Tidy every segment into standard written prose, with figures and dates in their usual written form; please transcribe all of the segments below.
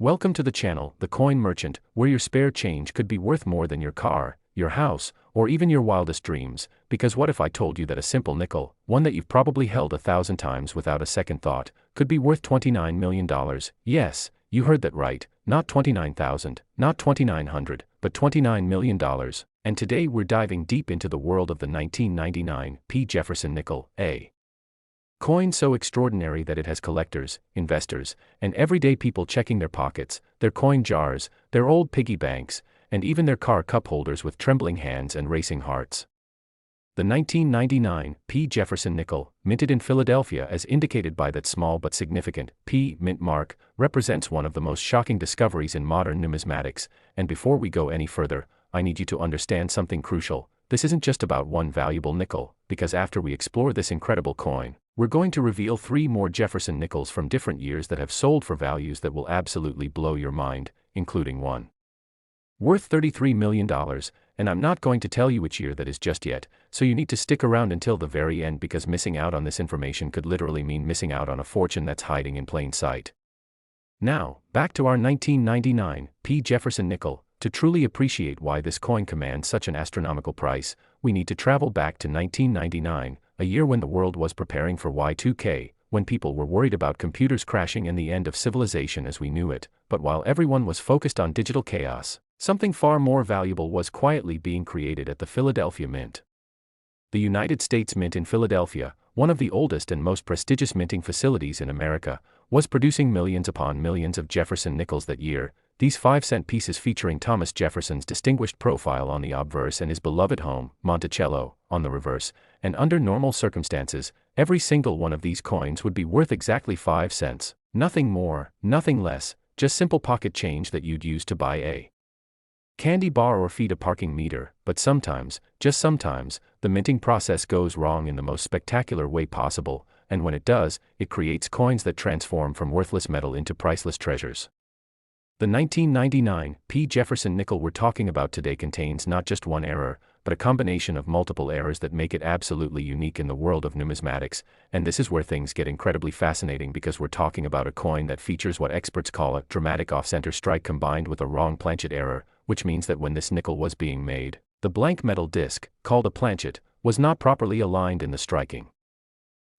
Welcome to the channel, The Coin Merchant, where your spare change could be worth more than your car, your house, or even your wildest dreams. Because what if I told you that a simple nickel, one that you've probably held 1,000 times without a second thought, could be worth $29 million? Yes, you heard that right, not 29,000, not 2,900, but $29 million. And today we're diving deep into the world of the 1999 Jefferson Nickel, a coin so extraordinary that it has collectors, investors, and everyday people checking their pockets, their coin jars, their old piggy banks, and even their car cup holders with trembling hands and racing hearts. The 1999 Jefferson Nickel, minted in Philadelphia as indicated by that small but significant P mint mark, represents one of the most shocking discoveries in modern numismatics. And before we go any further, I need you to understand something crucial. This isn't just about one valuable nickel, because after we explore this incredible coin, we're going to reveal 3 more Jefferson Nickels from different years that have sold for values that will absolutely blow your mind, including one worth $33 million, and I'm not going to tell you which year that is just yet, so you need to stick around until the very end because missing out on this information could literally mean missing out on a fortune that's hiding in plain sight. Now, back to our 1999 Jefferson Nickel. To truly appreciate why this coin commands such an astronomical price, we need to travel back to 1999, a year when the world was preparing for Y2K, when people were worried about computers crashing and the end of civilization as we knew it. But while everyone was focused on digital chaos, something far more valuable was quietly being created at the Philadelphia Mint. The United States Mint in Philadelphia, one of the oldest and most prestigious minting facilities in America, was producing millions upon millions of Jefferson Nickels that year. These 5-cent pieces featuring Thomas Jefferson's distinguished profile on the obverse and his beloved home, Monticello, on the reverse, and under normal circumstances, every single one of these coins would be worth exactly 5 cents. Nothing more, nothing less, just simple pocket change that you'd use to buy a candy bar or feed a parking meter. But sometimes, just sometimes, the minting process goes wrong in the most spectacular way possible, and when it does, it creates coins that transform from worthless metal into priceless treasures. The 1999 Jefferson Nickel we're talking about today contains not just one error, but a combination of multiple errors that make it absolutely unique in the world of numismatics. And this is where things get incredibly fascinating because we're talking about a coin that features what experts call a dramatic off-center strike combined with a wrong planchet error, which means that when this nickel was being made, the blank metal disc, called a planchet, was not properly aligned in the striking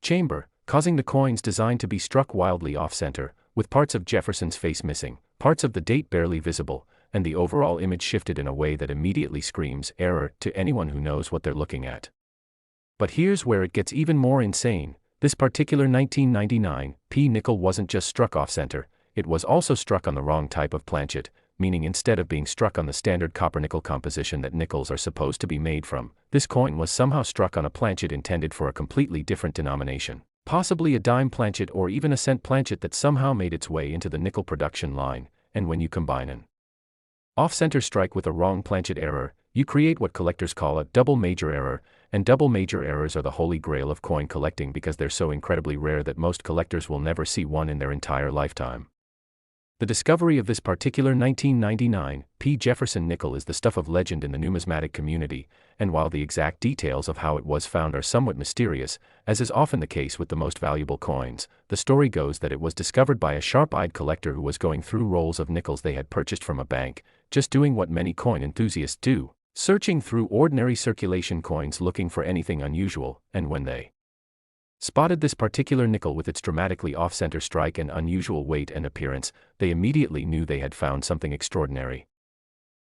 chamber, causing the coin's design to be struck wildly off-center, with parts of Jefferson's face missing, parts of the date barely visible, and the overall image shifted in a way that immediately screams error to anyone who knows what they're looking at. But here's where it gets even more insane. This particular 1999 nickel wasn't just struck off-center, it was also struck on the wrong type of planchet, meaning instead of being struck on the standard copper-nickel composition that nickels are supposed to be made from, this coin was somehow struck on a planchet intended for a completely different denomination. Possibly a dime planchet or even a cent planchet that somehow made its way into the nickel production line. And when you combine an off-center strike with a wrong planchet error, you create what collectors call a double major error, and double major errors are the holy grail of coin collecting because they're so incredibly rare that most collectors will never see one in their entire lifetime. The discovery of this particular 1999 Jefferson Nickel is the stuff of legend in the numismatic community, and while the exact details of how it was found are somewhat mysterious, as is often the case with the most valuable coins, the story goes that it was discovered by a sharp-eyed collector who was going through rolls of nickels they had purchased from a bank, just doing what many coin enthusiasts do, searching through ordinary circulation coins looking for anything unusual, and when they spotted this particular nickel with its dramatically off-center strike and unusual weight and appearance, they immediately knew they had found something extraordinary.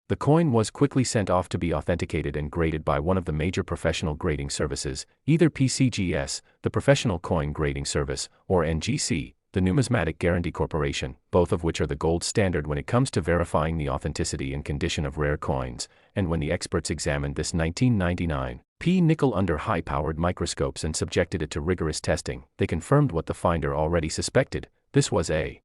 The coin was quickly sent off to be authenticated and graded by one of the major professional grading services, either PCGS, the Professional Coin Grading Service, or NGC, the Numismatic Guarantee Corporation, both of which are the gold standard when it comes to verifying the authenticity and condition of rare coins. And when the experts examined this 1999 nickel under high-powered microscopes and subjected it to rigorous testing, they confirmed what the finder already suspected. This was a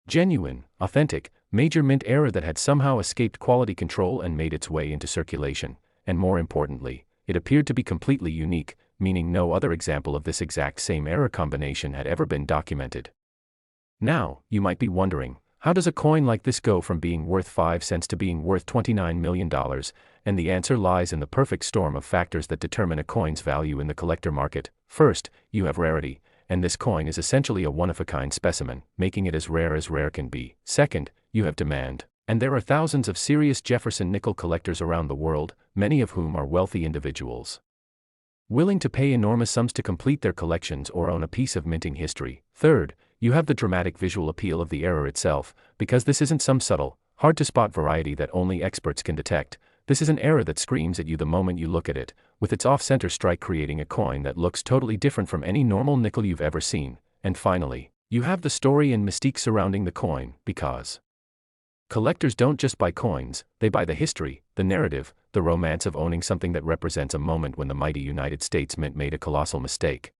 genuine, authentic, major mint error that had somehow escaped quality control and made its way into circulation, and more importantly, it appeared to be completely unique, meaning no other example of this exact same error combination had ever been documented. Now, you might be wondering, how does a coin like this go from being worth 5 cents to being worth $29 million? And the answer lies in the perfect storm of factors that determine a coin's value in the collector market. First, you have rarity, and this coin is essentially a one-of-a-kind specimen, making it as rare can be. Second, you have demand. And there are thousands of serious Jefferson nickel collectors around the world, many of whom are wealthy individuals, willing to pay enormous sums to complete their collections or own a piece of minting history. Third, you have the dramatic visual appeal of the error itself, because this isn't some subtle, hard-to-spot variety that only experts can detect. This is an error that screams at you the moment you look at it, with its off-center strike creating a coin that looks totally different from any normal nickel you've ever seen. And finally, you have the story and mystique surrounding the coin, because collectors don't just buy coins, they buy the history, the narrative, the romance of owning something that represents a moment when the mighty United States Mint made a colossal mistake.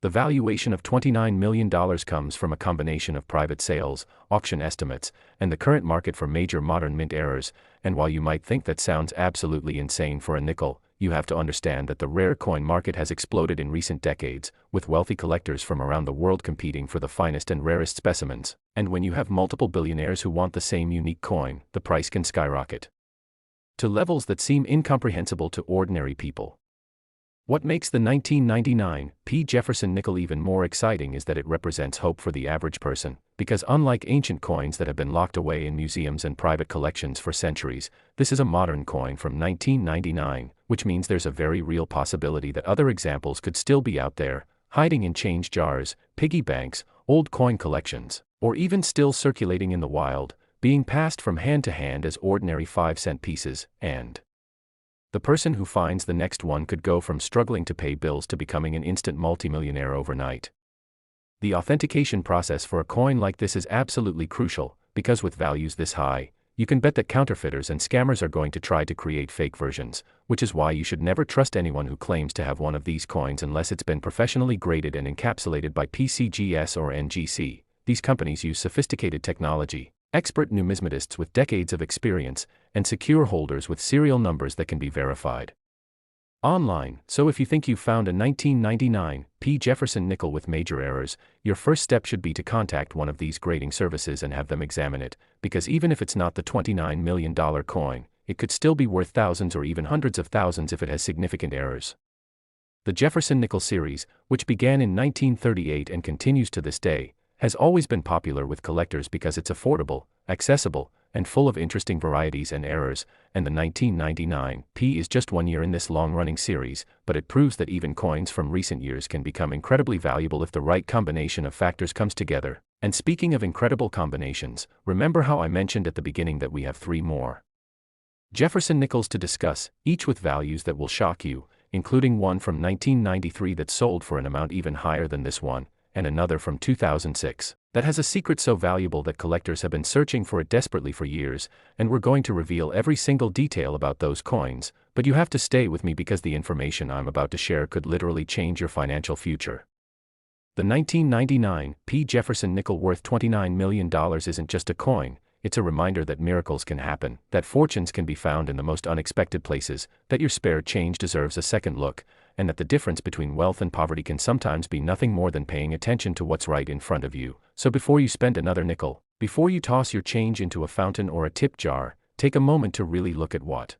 The valuation of $29 million comes from a combination of private sales, auction estimates, and the current market for major modern mint errors, and while you might think that sounds absolutely insane for a nickel, you have to understand that the rare coin market has exploded in recent decades, with wealthy collectors from around the world competing for the finest and rarest specimens, and when you have multiple billionaires who want the same unique coin, the price can skyrocket to levels that seem incomprehensible to ordinary people. What makes the 1999 P. Jefferson Nickel even more exciting is that it represents hope for the average person, because unlike ancient coins that have been locked away in museums and private collections for centuries, this is a modern coin from 1999, which means there's a very real possibility that other examples could still be out there, hiding in change jars, piggy banks, old coin collections, or even still circulating in the wild, being passed from hand to hand as ordinary 5-cent pieces, and the person who finds the next one could go from struggling to pay bills to becoming an instant multimillionaire overnight. The authentication process for a coin like this is absolutely crucial, because with values this high, you can bet that counterfeiters and scammers are going to try to create fake versions, which is why you should never trust anyone who claims to have one of these coins unless it's been professionally graded and encapsulated by PCGS or NGC. These companies use sophisticated technology, expert numismatists with decades of experience, and secure holders with serial numbers that can be verified online. So if you think you've found a 1999 P. Jefferson Nickel with major errors, your first step should be to contact one of these grading services and have them examine it, because even if it's not the $29 million coin, it could still be worth thousands or even hundreds of thousands if it has significant errors. The Jefferson Nickel series, which began in 1938 and continues to this day, has always been popular with collectors because it's affordable, accessible, and full of interesting varieties and errors, and the 1999 P is just one year in this long-running series, but it proves that even coins from recent years can become incredibly valuable if the right combination of factors comes together. And speaking of incredible combinations, remember how I mentioned at the beginning that we have 3 more Jefferson Nickels to discuss, each with values that will shock you, including one from 1993 that sold for an amount even higher than this one, and another from 2006, that has a secret so valuable that collectors have been searching for it desperately for years, and we're going to reveal every single detail about those coins, but you have to stay with me because the information I'm about to share could literally change your financial future. The 1999 P. Jefferson Nickel worth $29 million isn't just a coin, it's a reminder that miracles can happen, that fortunes can be found in the most unexpected places, that your spare change deserves a second look, and that the difference between wealth and poverty can sometimes be nothing more than paying attention to what's right in front of you. So before you spend another nickel, before you toss your change into a fountain or a tip jar, take a moment to really look at what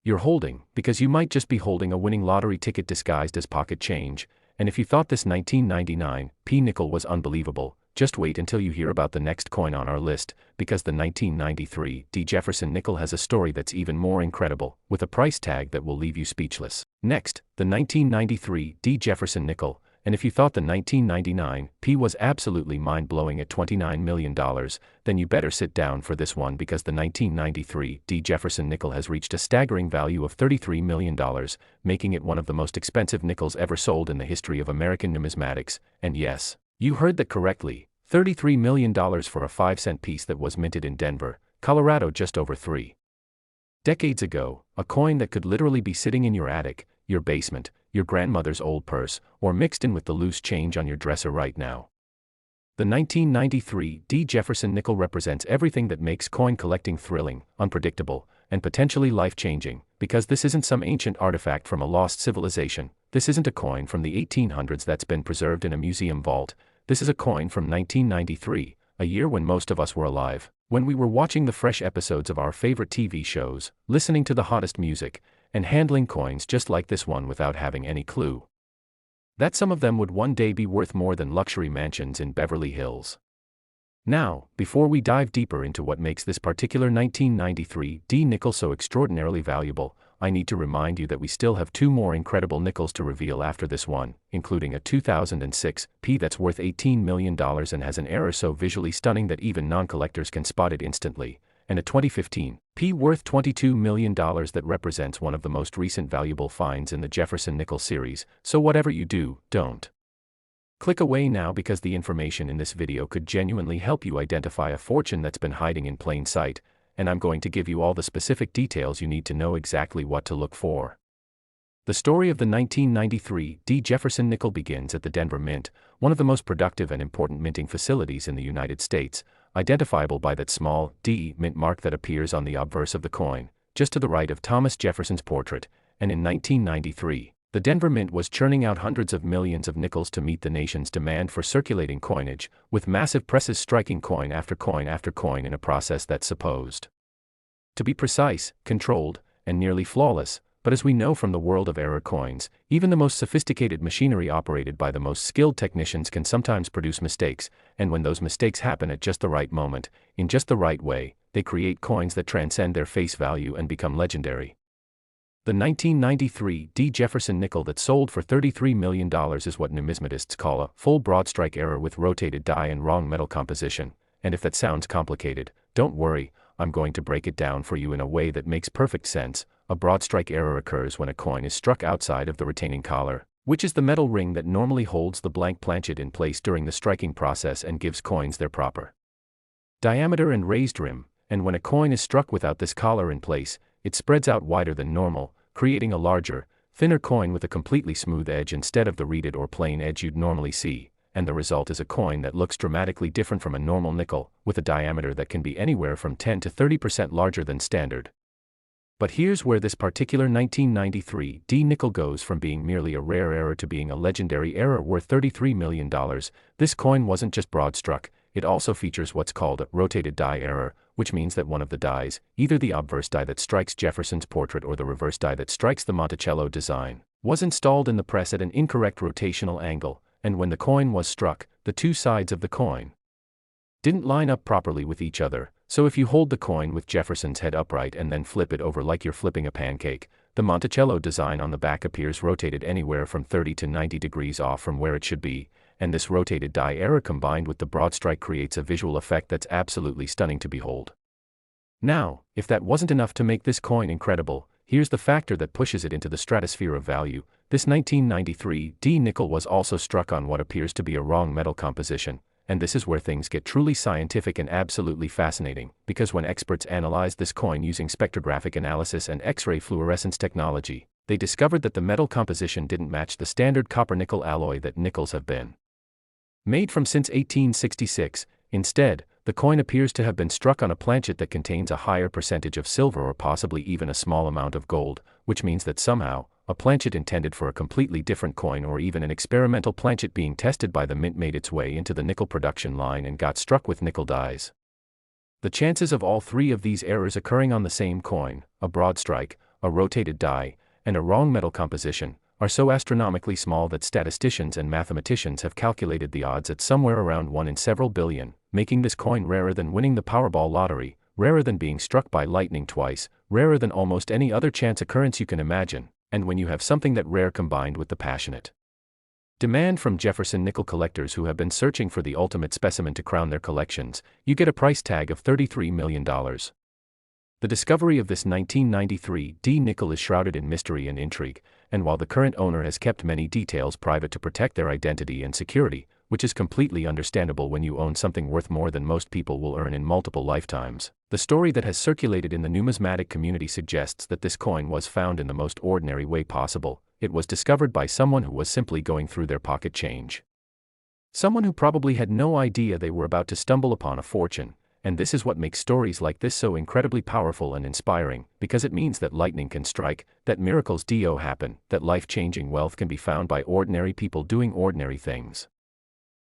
you're holding, because you might just be holding a winning lottery ticket disguised as pocket change. And if you thought this 1999 P nickel was unbelievable, just wait until you hear about the next coin on our list, because the 1993 D. Jefferson Nickel has a story that's even more incredible, with a price tag that will leave you speechless. Next, the 1993 D. Jefferson Nickel, and if you thought the 1999 P was absolutely mind-blowing at $29 million, then you better sit down for this one because the 1993 D. Jefferson Nickel has reached a staggering value of $33 million, making it one of the most expensive nickels ever sold in the history of American numismatics. And yes, you heard that correctly, $33 million for a 5-cent piece that was minted in Denver, Colorado just over 3 decades ago, a coin that could literally be sitting in your attic, your basement, your grandmother's old purse, or mixed in with the loose change on your dresser right now. The 1993 D. Jefferson Nickel represents everything that makes coin collecting thrilling, unpredictable, and potentially life-changing, because this isn't some ancient artifact from a lost civilization. This isn't a coin from the 1800s that's been preserved in a museum vault. This is a coin from 1993, a year when most of us were alive, when we were watching the fresh episodes of our favorite TV shows, listening to the hottest music, and handling coins just like this one without having any clue that some of them would one day be worth more than luxury mansions in Beverly Hills. Now, before we dive deeper into what makes this particular 1993 D nickel so extraordinarily valuable, I need to remind you that we still have two more incredible nickels to reveal after this one, including a 2006 P that's worth $18 million and has an error so visually stunning that even non-collectors can spot it instantly, and a 2015 P worth $22 million that represents one of the most recent valuable finds in the Jefferson Nickel series, so whatever you do, don't click away now, because the information in this video could genuinely help you identify a fortune that's been hiding in plain sight, and I'm going to give you all the specific details you need to know exactly what to look for. The story of the 1993 D Jefferson Nickel begins at the Denver Mint, one of the most productive and important minting facilities in the United States, identifiable by that small D mint mark that appears on the obverse of the coin, just to the right of Thomas Jefferson's portrait, and in 1993, the Denver Mint was churning out hundreds of millions of nickels to meet the nation's demand for circulating coinage, with massive presses striking coin after coin after coin in a process that's supposed to be precise, controlled, and nearly flawless. But as we know from the world of error coins, even the most sophisticated machinery operated by the most skilled technicians can sometimes produce mistakes, and when those mistakes happen at just the right moment, in just the right way, they create coins that transcend their face value and become legendary. The 1993 D Jefferson Nickel that sold for $33 million is what numismatists call a full Broadstrike error with rotated die and wrong metal composition, and if that sounds complicated, don't worry, I'm going to break it down for you in a way that makes perfect sense. A Broadstrike error occurs when a coin is struck outside of the retaining collar, which is the metal ring that normally holds the blank planchet in place during the striking process and gives coins their proper diameter and raised rim, and when a coin is struck without this collar in place, it spreads out wider than normal, creating a larger, thinner coin with a completely smooth edge instead of the reeded or plain edge you'd normally see, and the result is a coin that looks dramatically different from a normal nickel, with a diameter that can be anywhere from 10 to 30% larger than standard. But here's where this particular 1993 D nickel goes from being merely a rare error to being a legendary error worth $33 million. This coin wasn't just broad-struck, it also features what's called a rotated die error, which means that one of the dies, either the obverse die that strikes Jefferson's portrait or the reverse die that strikes the Monticello design, was installed in the press at an incorrect rotational angle, and when the coin was struck, the two sides of the coin didn't line up properly with each other. So if you hold the coin with Jefferson's head upright and then flip it over like you're flipping a pancake, the Monticello design on the back appears rotated anywhere from 30 to 90 degrees off from where it should be, and this rotated die error combined with the Broadstrike creates a visual effect that's absolutely stunning to behold. Now, if that wasn't enough to make this coin incredible, here's the factor that pushes it into the stratosphere of value. This 1993 D nickel was also struck on what appears to be a wrong metal composition. And this is where things get truly scientific and absolutely fascinating, because when experts analyzed this coin using spectrographic analysis and X-ray fluorescence technology, they discovered that the metal composition didn't match the standard copper-nickel alloy that nickels have been made from since 1866. Instead, the coin appears to have been struck on a planchet that contains a higher percentage of silver or possibly even a small amount of gold, which means that somehow, a planchet intended for a completely different coin or even an experimental planchet being tested by the mint made its way into the nickel production line and got struck with nickel dies. The chances of all three of these errors occurring on the same coin, a broadstrike, a rotated die, and a wrong metal composition, are so astronomically small that statisticians and mathematicians have calculated the odds at somewhere around 1 in several billion, making this coin rarer than winning the Powerball lottery, rarer than being struck by lightning twice, rarer than almost any other chance occurrence you can imagine. And when you have something that rare combined with the passionate demand from Jefferson Nickel collectors who have been searching for the ultimate specimen to crown their collections, you get a price tag of $33 million. The discovery of this 1993 D nickel is shrouded in mystery and intrigue, and while the current owner has kept many details private to protect their identity and security, which is completely understandable when you own something worth more than most people will earn in multiple lifetimes, the story that has circulated in the numismatic community suggests that this coin was found in the most ordinary way possible. It was discovered by someone who was simply going through their pocket change. Someone who probably had no idea they were about to stumble upon a fortune, and this is what makes stories like this so incredibly powerful and inspiring, because it means that lightning can strike, that miracles do happen, that life-changing wealth can be found by ordinary people doing ordinary things.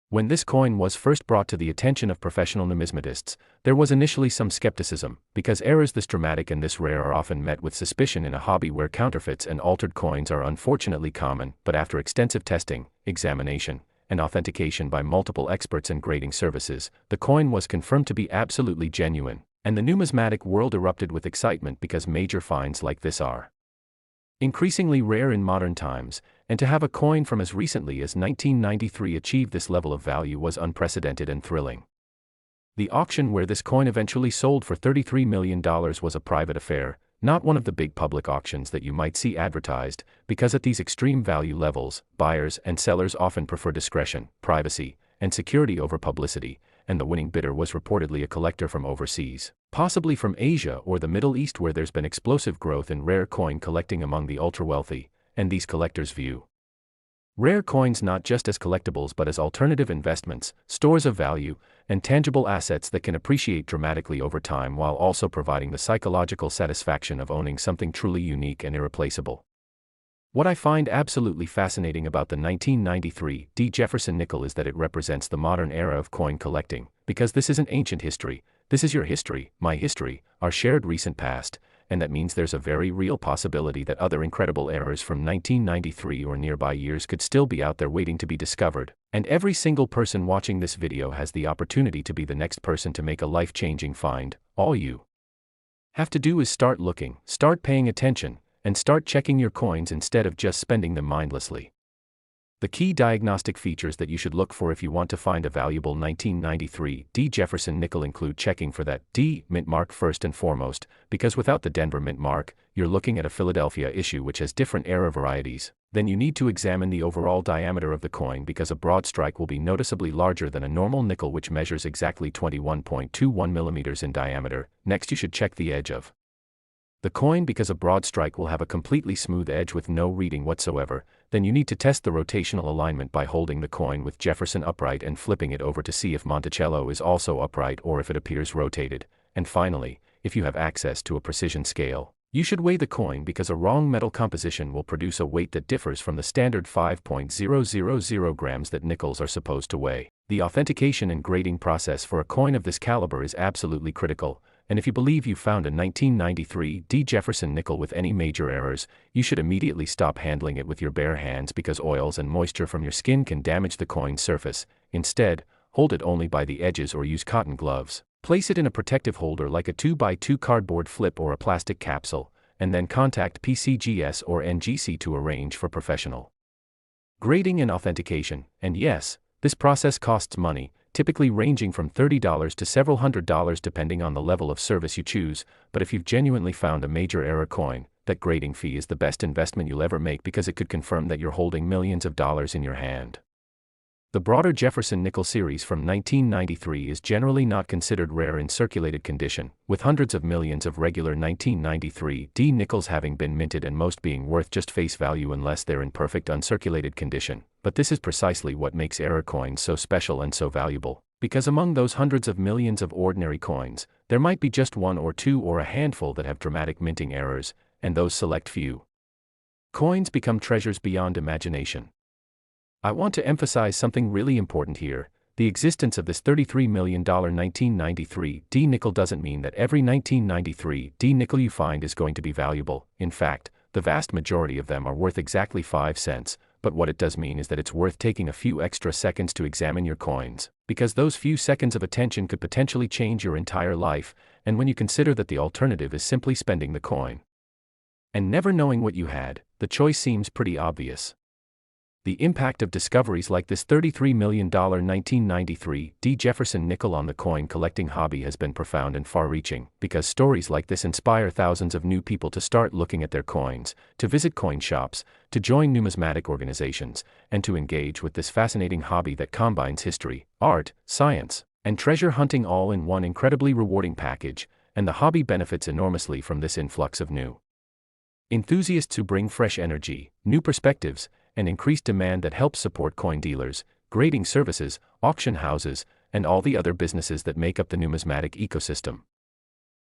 When this coin was first brought to the attention of professional numismatists, there was initially some skepticism, because errors this dramatic and this rare are often met with suspicion in a hobby where counterfeits and altered coins are unfortunately common. But after extensive testing, examination, and authentication by multiple experts and grading services, the coin was confirmed to be absolutely genuine, and the numismatic world erupted with excitement because major finds like this are increasingly rare in modern times, and to have a coin from as recently as 1993 achieve this level of value was unprecedented and thrilling. The auction where this coin eventually sold for $33 million was a private affair, not one of the big public auctions that you might see advertised, because at these extreme value levels, buyers and sellers often prefer discretion, privacy, and security over publicity, and the winning bidder was reportedly a collector from overseas, possibly from Asia or the Middle East, where there's been explosive growth in rare coin collecting among the ultra-wealthy, and these collectors view rare coins not just as collectibles but as alternative investments, stores of value, and tangible assets that can appreciate dramatically over time while also providing the psychological satisfaction of owning something truly unique and irreplaceable. What I find absolutely fascinating about the 1993 Jefferson Nickel is that it represents the modern era of coin collecting, because this isn't ancient history, this is your history, my history, our shared recent past, and that means there's a very real possibility that other incredible errors from 1993 or nearby years could still be out there waiting to be discovered, and every single person watching this video has the opportunity to be the next person to make a life-changing find. All you have to do is start looking, start paying attention, and start checking your coins instead of just spending them mindlessly. The key diagnostic features that you should look for if you want to find a valuable 1993 Jefferson Nickel include checking for that D mint mark first and foremost, because without the Denver mint mark, you're looking at a Philadelphia issue which has different error varieties. Then you need to examine the overall diameter of the coin, because a Broadstrike will be noticeably larger than a normal nickel, which measures exactly 21.21 millimeters in diameter. Next, you should check the edge of the coin, because a Broadstrike will have a completely smooth edge with no reading whatsoever. Then you need to test the rotational alignment by holding the coin with Jefferson upright and flipping it over to see if Monticello is also upright or if it appears rotated. And finally, if you have access to a precision scale, you should weigh the coin, because a wrong metal composition will produce a weight that differs from the standard 5.000 grams that nickels are supposed to weigh. The authentication and grading process for a coin of this caliber is absolutely critical, and if you believe you found a 1993 Jefferson Nickel with any major errors, you should immediately stop handling it with your bare hands, because oils and moisture from your skin can damage the coin's surface. Instead, hold it only by the edges or use cotton gloves. Place it in a protective holder like a 2x2 cardboard flip or a plastic capsule, and then contact PCGS or NGC to arrange for professional grading and authentication. And yes, this process costs money, typically ranging from $30 to several $100s depending on the level of service you choose, but if you've genuinely found a major error coin, that grading fee is the best investment you'll ever make, because it could confirm that you're holding millions of dollars in your hand. The broader Jefferson Nickel series from 1993 is generally not considered rare in circulated condition, with hundreds of millions of regular 1993 nickels having been minted and most being worth just face value unless they're in perfect uncirculated condition. But this is precisely what makes error coins so special and so valuable, because among those hundreds of millions of ordinary coins, there might be just one or two or a handful that have dramatic minting errors, and those select few coins become treasures beyond imagination. I want to emphasize something really important here. The existence of this $33 million 1993 nickel doesn't mean that every 1993 nickel you find is going to be valuable. In fact, the vast majority of them are worth exactly 5 cents, but what it does mean is that it's worth taking a few extra seconds to examine your coins, because those few seconds of attention could potentially change your entire life. And when you consider that the alternative is simply spending the coin and never knowing what you had, the choice seems pretty obvious. The impact of discoveries like this $33 million 1993 Jefferson Nickel on the coin collecting hobby has been profound and far-reaching, because stories like this inspire thousands of new people to start looking at their coins, to visit coin shops, to join numismatic organizations, and to engage with this fascinating hobby that combines history, art, science, and treasure hunting all in one incredibly rewarding package. And the hobby benefits enormously from this influx of new enthusiasts who bring fresh energy, new perspectives, and increased demand that helps support coin dealers, grading services, auction houses, and all the other businesses that make up the numismatic ecosystem.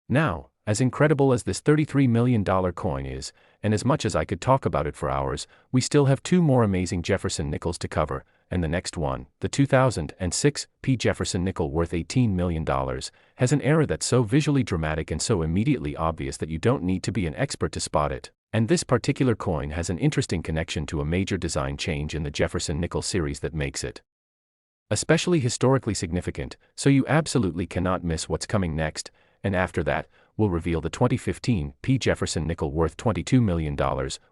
Now, As incredible as this $33 million coin is, and as much as I could talk about it for hours, we still have two more amazing Jefferson Nickels to cover, and the next one, the 2006 P. Jefferson Nickel worth $18 million, has an error that's so visually dramatic and so immediately obvious that you don't need to be an expert to spot it. And this particular coin has an interesting connection to a major design change in the Jefferson Nickel series that makes it especially historically significant, so you absolutely cannot miss what's coming next, and after that, we'll reveal the 2015 P. Jefferson Nickel worth $22 million,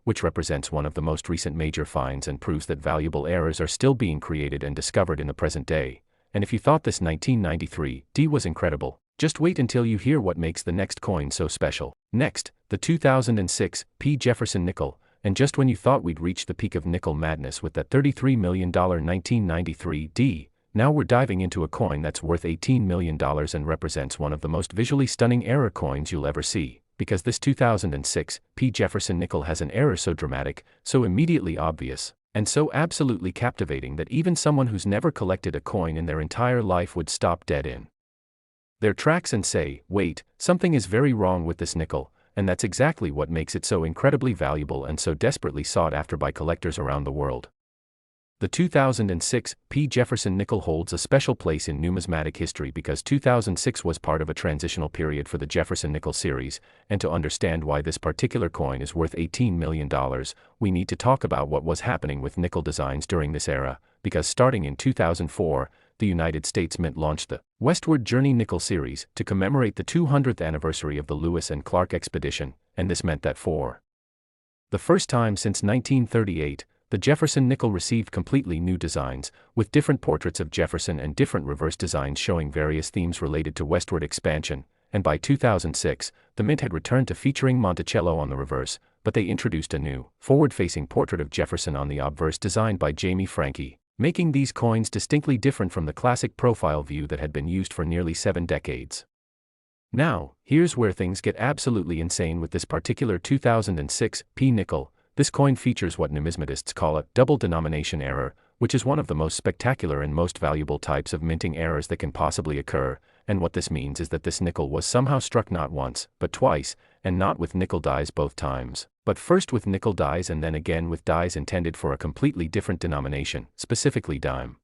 which represents one of the most recent major finds and proves that valuable errors are still being created and discovered in the present day. And if you thought this 1993 D was incredible, just wait until you hear what makes the next coin so special. Next, the 2006 P. Jefferson Nickel, and just when you thought we'd reached the peak of nickel madness with that $33 million 1993 D, now we're diving into a coin that's worth $18 million and represents one of the most visually stunning error coins you'll ever see, because this 2006 P. Jefferson Nickel has an error so dramatic, so immediately obvious, and so absolutely captivating that even someone who's never collected a coin in their entire life would stop dead in their tracks and say, wait, something is very wrong with this nickel, and that's exactly what makes it so incredibly valuable and so desperately sought after by collectors around the world. The 2006 P. Jefferson Nickel holds a special place in numismatic history because 2006 was part of a transitional period for the Jefferson Nickel series, and to understand why this particular coin is worth $18 million, we need to talk about what was happening with nickel designs during this era, because starting in 2004, the United States Mint launched the Westward Journey Nickel series to commemorate the 200th anniversary of the Lewis and Clark expedition, and this meant that for the first time since 1938, the Jefferson Nickel received completely new designs, with different portraits of Jefferson and different reverse designs showing various themes related to westward expansion, and by 2006, the Mint had returned to featuring Monticello on the reverse, but they introduced a new, forward-facing portrait of Jefferson on the obverse designed by Jamie Franke, making these coins distinctly different from the classic profile view that had been used for nearly 7 decades. Now, here's where things get absolutely insane with this particular 2006 P. Nickel. This coin features what numismatists call a double denomination error, which is one of the most spectacular and most valuable types of minting errors that can possibly occur, and what this means is that this nickel was somehow struck not once, but twice, and not with nickel dies both times, but first with nickel dies and then again with dies intended for a completely different denomination, specifically dime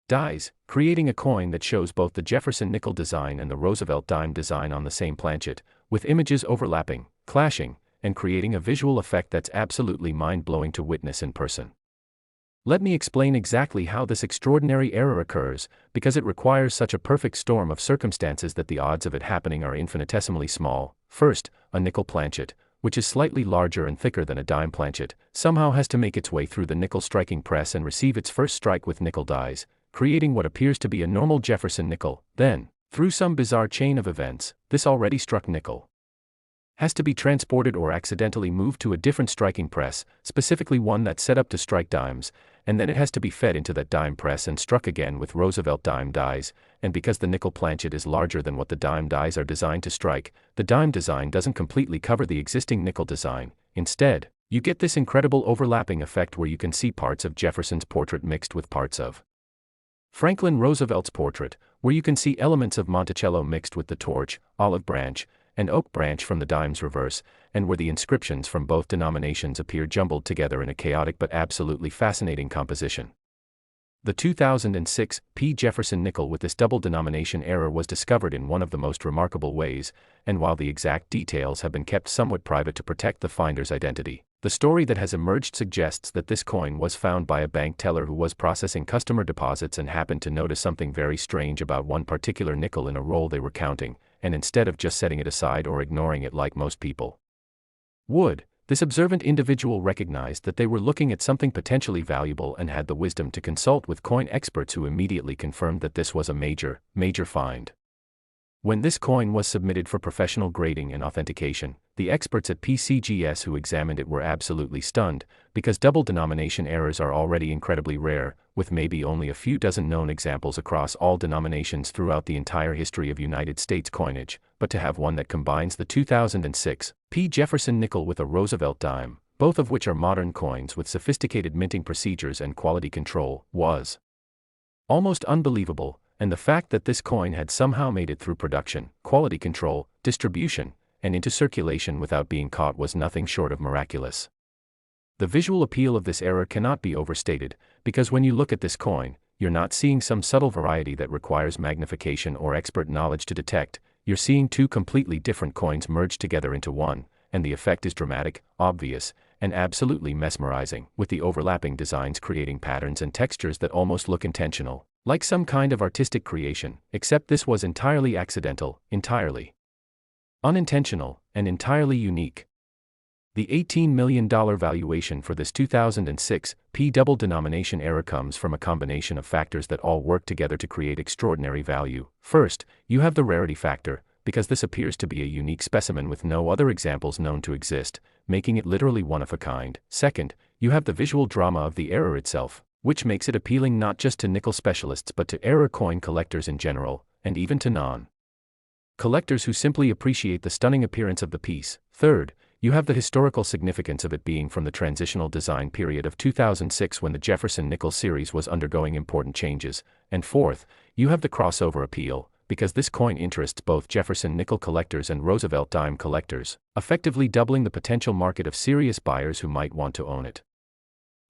dies, creating a coin that shows both the Jefferson Nickel design and the Roosevelt dime design on the same planchet, with images overlapping, clashing, and creating a visual effect that's absolutely mind-blowing to witness in person. Let me explain exactly how this extraordinary error occurs, because it requires such a perfect storm of circumstances that the odds of it happening are infinitesimally small. First, a nickel planchet, which is slightly larger and thicker than a dime planchet, somehow has to make its way through the nickel striking press and receive its first strike with nickel dies, creating what appears to be a normal Jefferson nickel. Then, through some bizarre chain of events, this already struck nickel has to be transported or accidentally moved to a different striking press, specifically one that's set up to strike dimes, and then it has to be fed into that dime press and struck again with Roosevelt dime dies, and because the nickel planchet is larger than what the dime dies are designed to strike, the dime design doesn't completely cover the existing nickel design. Instead, you get this incredible overlapping effect where you can see parts of Jefferson's portrait mixed with parts of Franklin Roosevelt's portrait, where you can see elements of Monticello mixed with the torch, olive branch, and oak branch from the dime's reverse, and where the inscriptions from both denominations appear jumbled together in a chaotic but absolutely fascinating composition. The 2006 P. Jefferson Nickel with this double denomination error was discovered in one of the most remarkable ways, and while the exact details have been kept somewhat private to protect the finder's identity, the story that has emerged suggests that this coin was found by a bank teller who was processing customer deposits and happened to notice something very strange about one particular nickel in a roll they were counting, and instead of just setting it aside or ignoring it like most people would, this observant individual recognized that they were looking at something potentially valuable and had the wisdom to consult with coin experts who immediately confirmed that this was a major find. When this coin was submitted for professional grading and authentication, the experts at PCGS who examined it were absolutely stunned, because double denomination errors are already incredibly rare, with maybe only a few dozen known examples across all denominations throughout the entire history of United States coinage, but to have one that combines the 2006 P. Jefferson Nickel with a Roosevelt dime, both of which are modern coins with sophisticated minting procedures and quality control, was almost unbelievable, and the fact that this coin had somehow made it through production, quality control, distribution, and into circulation without being caught was nothing short of miraculous. The visual appeal of this error cannot be overstated, because when you look at this coin, you're not seeing some subtle variety that requires magnification or expert knowledge to detect. You're seeing two completely different coins merged together into one, and the effect is dramatic, obvious, and absolutely mesmerizing, with the overlapping designs creating patterns and textures that almost look intentional, like some kind of artistic creation, except this was entirely accidental, entirely unintentional, and entirely unique. The $18 million valuation for this 2006 P double denomination error comes from a combination of factors that all work together to create extraordinary value. First, you have the rarity factor, because this appears to be a unique specimen with no other examples known to exist, making it literally one of a kind. Second, you have the visual drama of the error itself, which makes it appealing not just to nickel specialists but to error coin collectors in general, and even to non-collectors who simply appreciate the stunning appearance of the piece. Third, you have the historical significance of it being from the transitional design period of 2006 when the Jefferson Nickel series was undergoing important changes. And fourth, you have the crossover appeal, because this coin interests both Jefferson Nickel collectors and Roosevelt dime collectors, effectively doubling the potential market of serious buyers who might want to own it.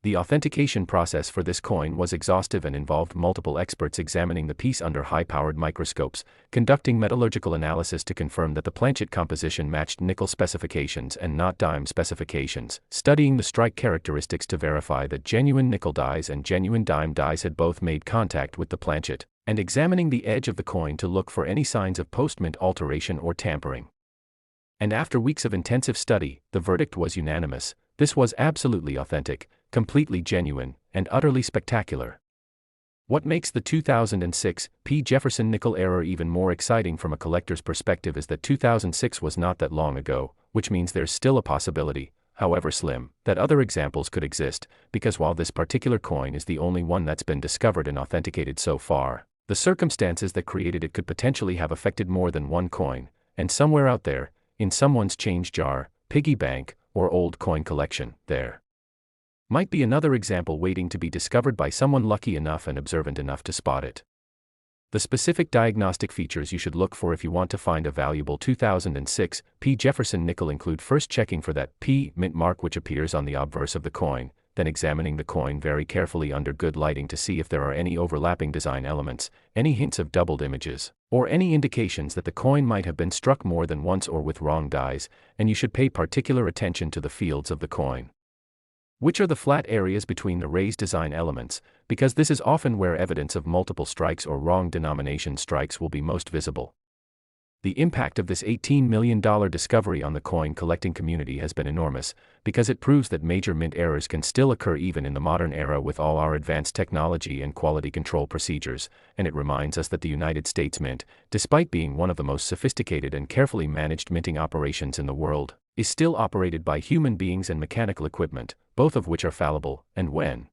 The authentication process for this coin was exhaustive and involved multiple experts examining the piece under high-powered microscopes, conducting metallurgical analysis to confirm that the planchet composition matched nickel specifications and not dime specifications, studying the strike characteristics to verify that genuine nickel dies and genuine dime dies had both made contact with the planchet, and examining the edge of the coin to look for any signs of post-mint alteration or tampering. And after weeks of intensive study, the verdict was unanimous: this was absolutely authentic, completely genuine, and utterly spectacular. What makes the 2006 P. Jefferson Nickel error even more exciting from a collector's perspective is that 2006 was not that long ago, which means there's still a possibility, however slim, that other examples could exist, because while this particular coin is the only one that's been discovered and authenticated so far, the circumstances that created it could potentially have affected more than one coin, and somewhere out there, in someone's change jar, piggy bank, or old coin collection, there might be another example waiting to be discovered by someone lucky enough and observant enough to spot it. The specific diagnostic features you should look for if you want to find a valuable 2006 P. Jefferson Nickel include first checking for that P mint mark which appears on the obverse of the coin, then examining the coin very carefully under good lighting to see if there are any overlapping design elements, any hints of doubled images, or any indications that the coin might have been struck more than once or with wrong dies, and you should pay particular attention to the fields of the coin, which are the flat areas between the raised design elements, because this is often where evidence of multiple strikes or wrong denomination strikes will be most visible. The impact of this $18 million discovery on the coin collecting community has been enormous, because it proves that major mint errors can still occur even in the modern era with all our advanced technology and quality control procedures, and it reminds us that the United States Mint, despite being one of the most sophisticated and carefully managed minting operations in the world, is still operated by human beings and mechanical equipment, both of which are fallible, and when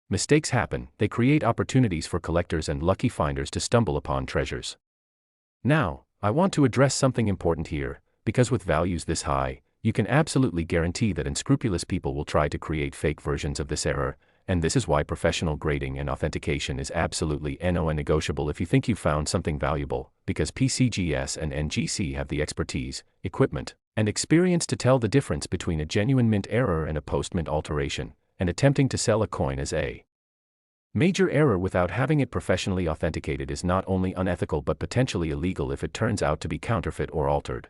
mistakes happen, they create opportunities for collectors and lucky finders to stumble upon treasures. Now, I want to address something important here, because with values this high, you can absolutely guarantee that unscrupulous people will try to create fake versions of this error, and this is why professional grading and authentication is absolutely non-negotiable if you think you found something valuable, because PCGS and NGC have the expertise, equipment, and experience to tell the difference between a genuine mint error and a post-mint alteration, and attempting to sell a coin as a major error without having it professionally authenticated is not only unethical but potentially illegal if it turns out to be counterfeit or altered.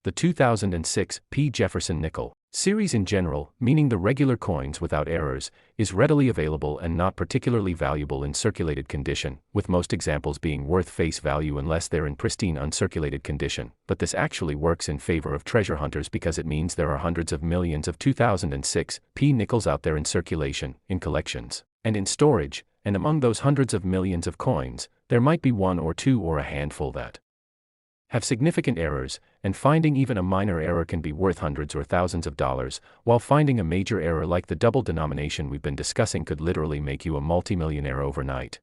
The 2006 P. Jefferson Nickel series in general, meaning the regular coins without errors, is readily available and not particularly valuable in circulated condition, with most examples being worth face value unless they're in pristine uncirculated condition, but this actually works in favor of treasure hunters because it means there are hundreds of millions of 2006 P. nickels out there in circulation, in collections, and in storage, and among those hundreds of millions of coins, there might be one or two or a handful that have significant errors, and finding even a minor error can be worth hundreds or thousands of dollars, while finding a major error like the double denomination we've been discussing could literally make you a multimillionaire overnight.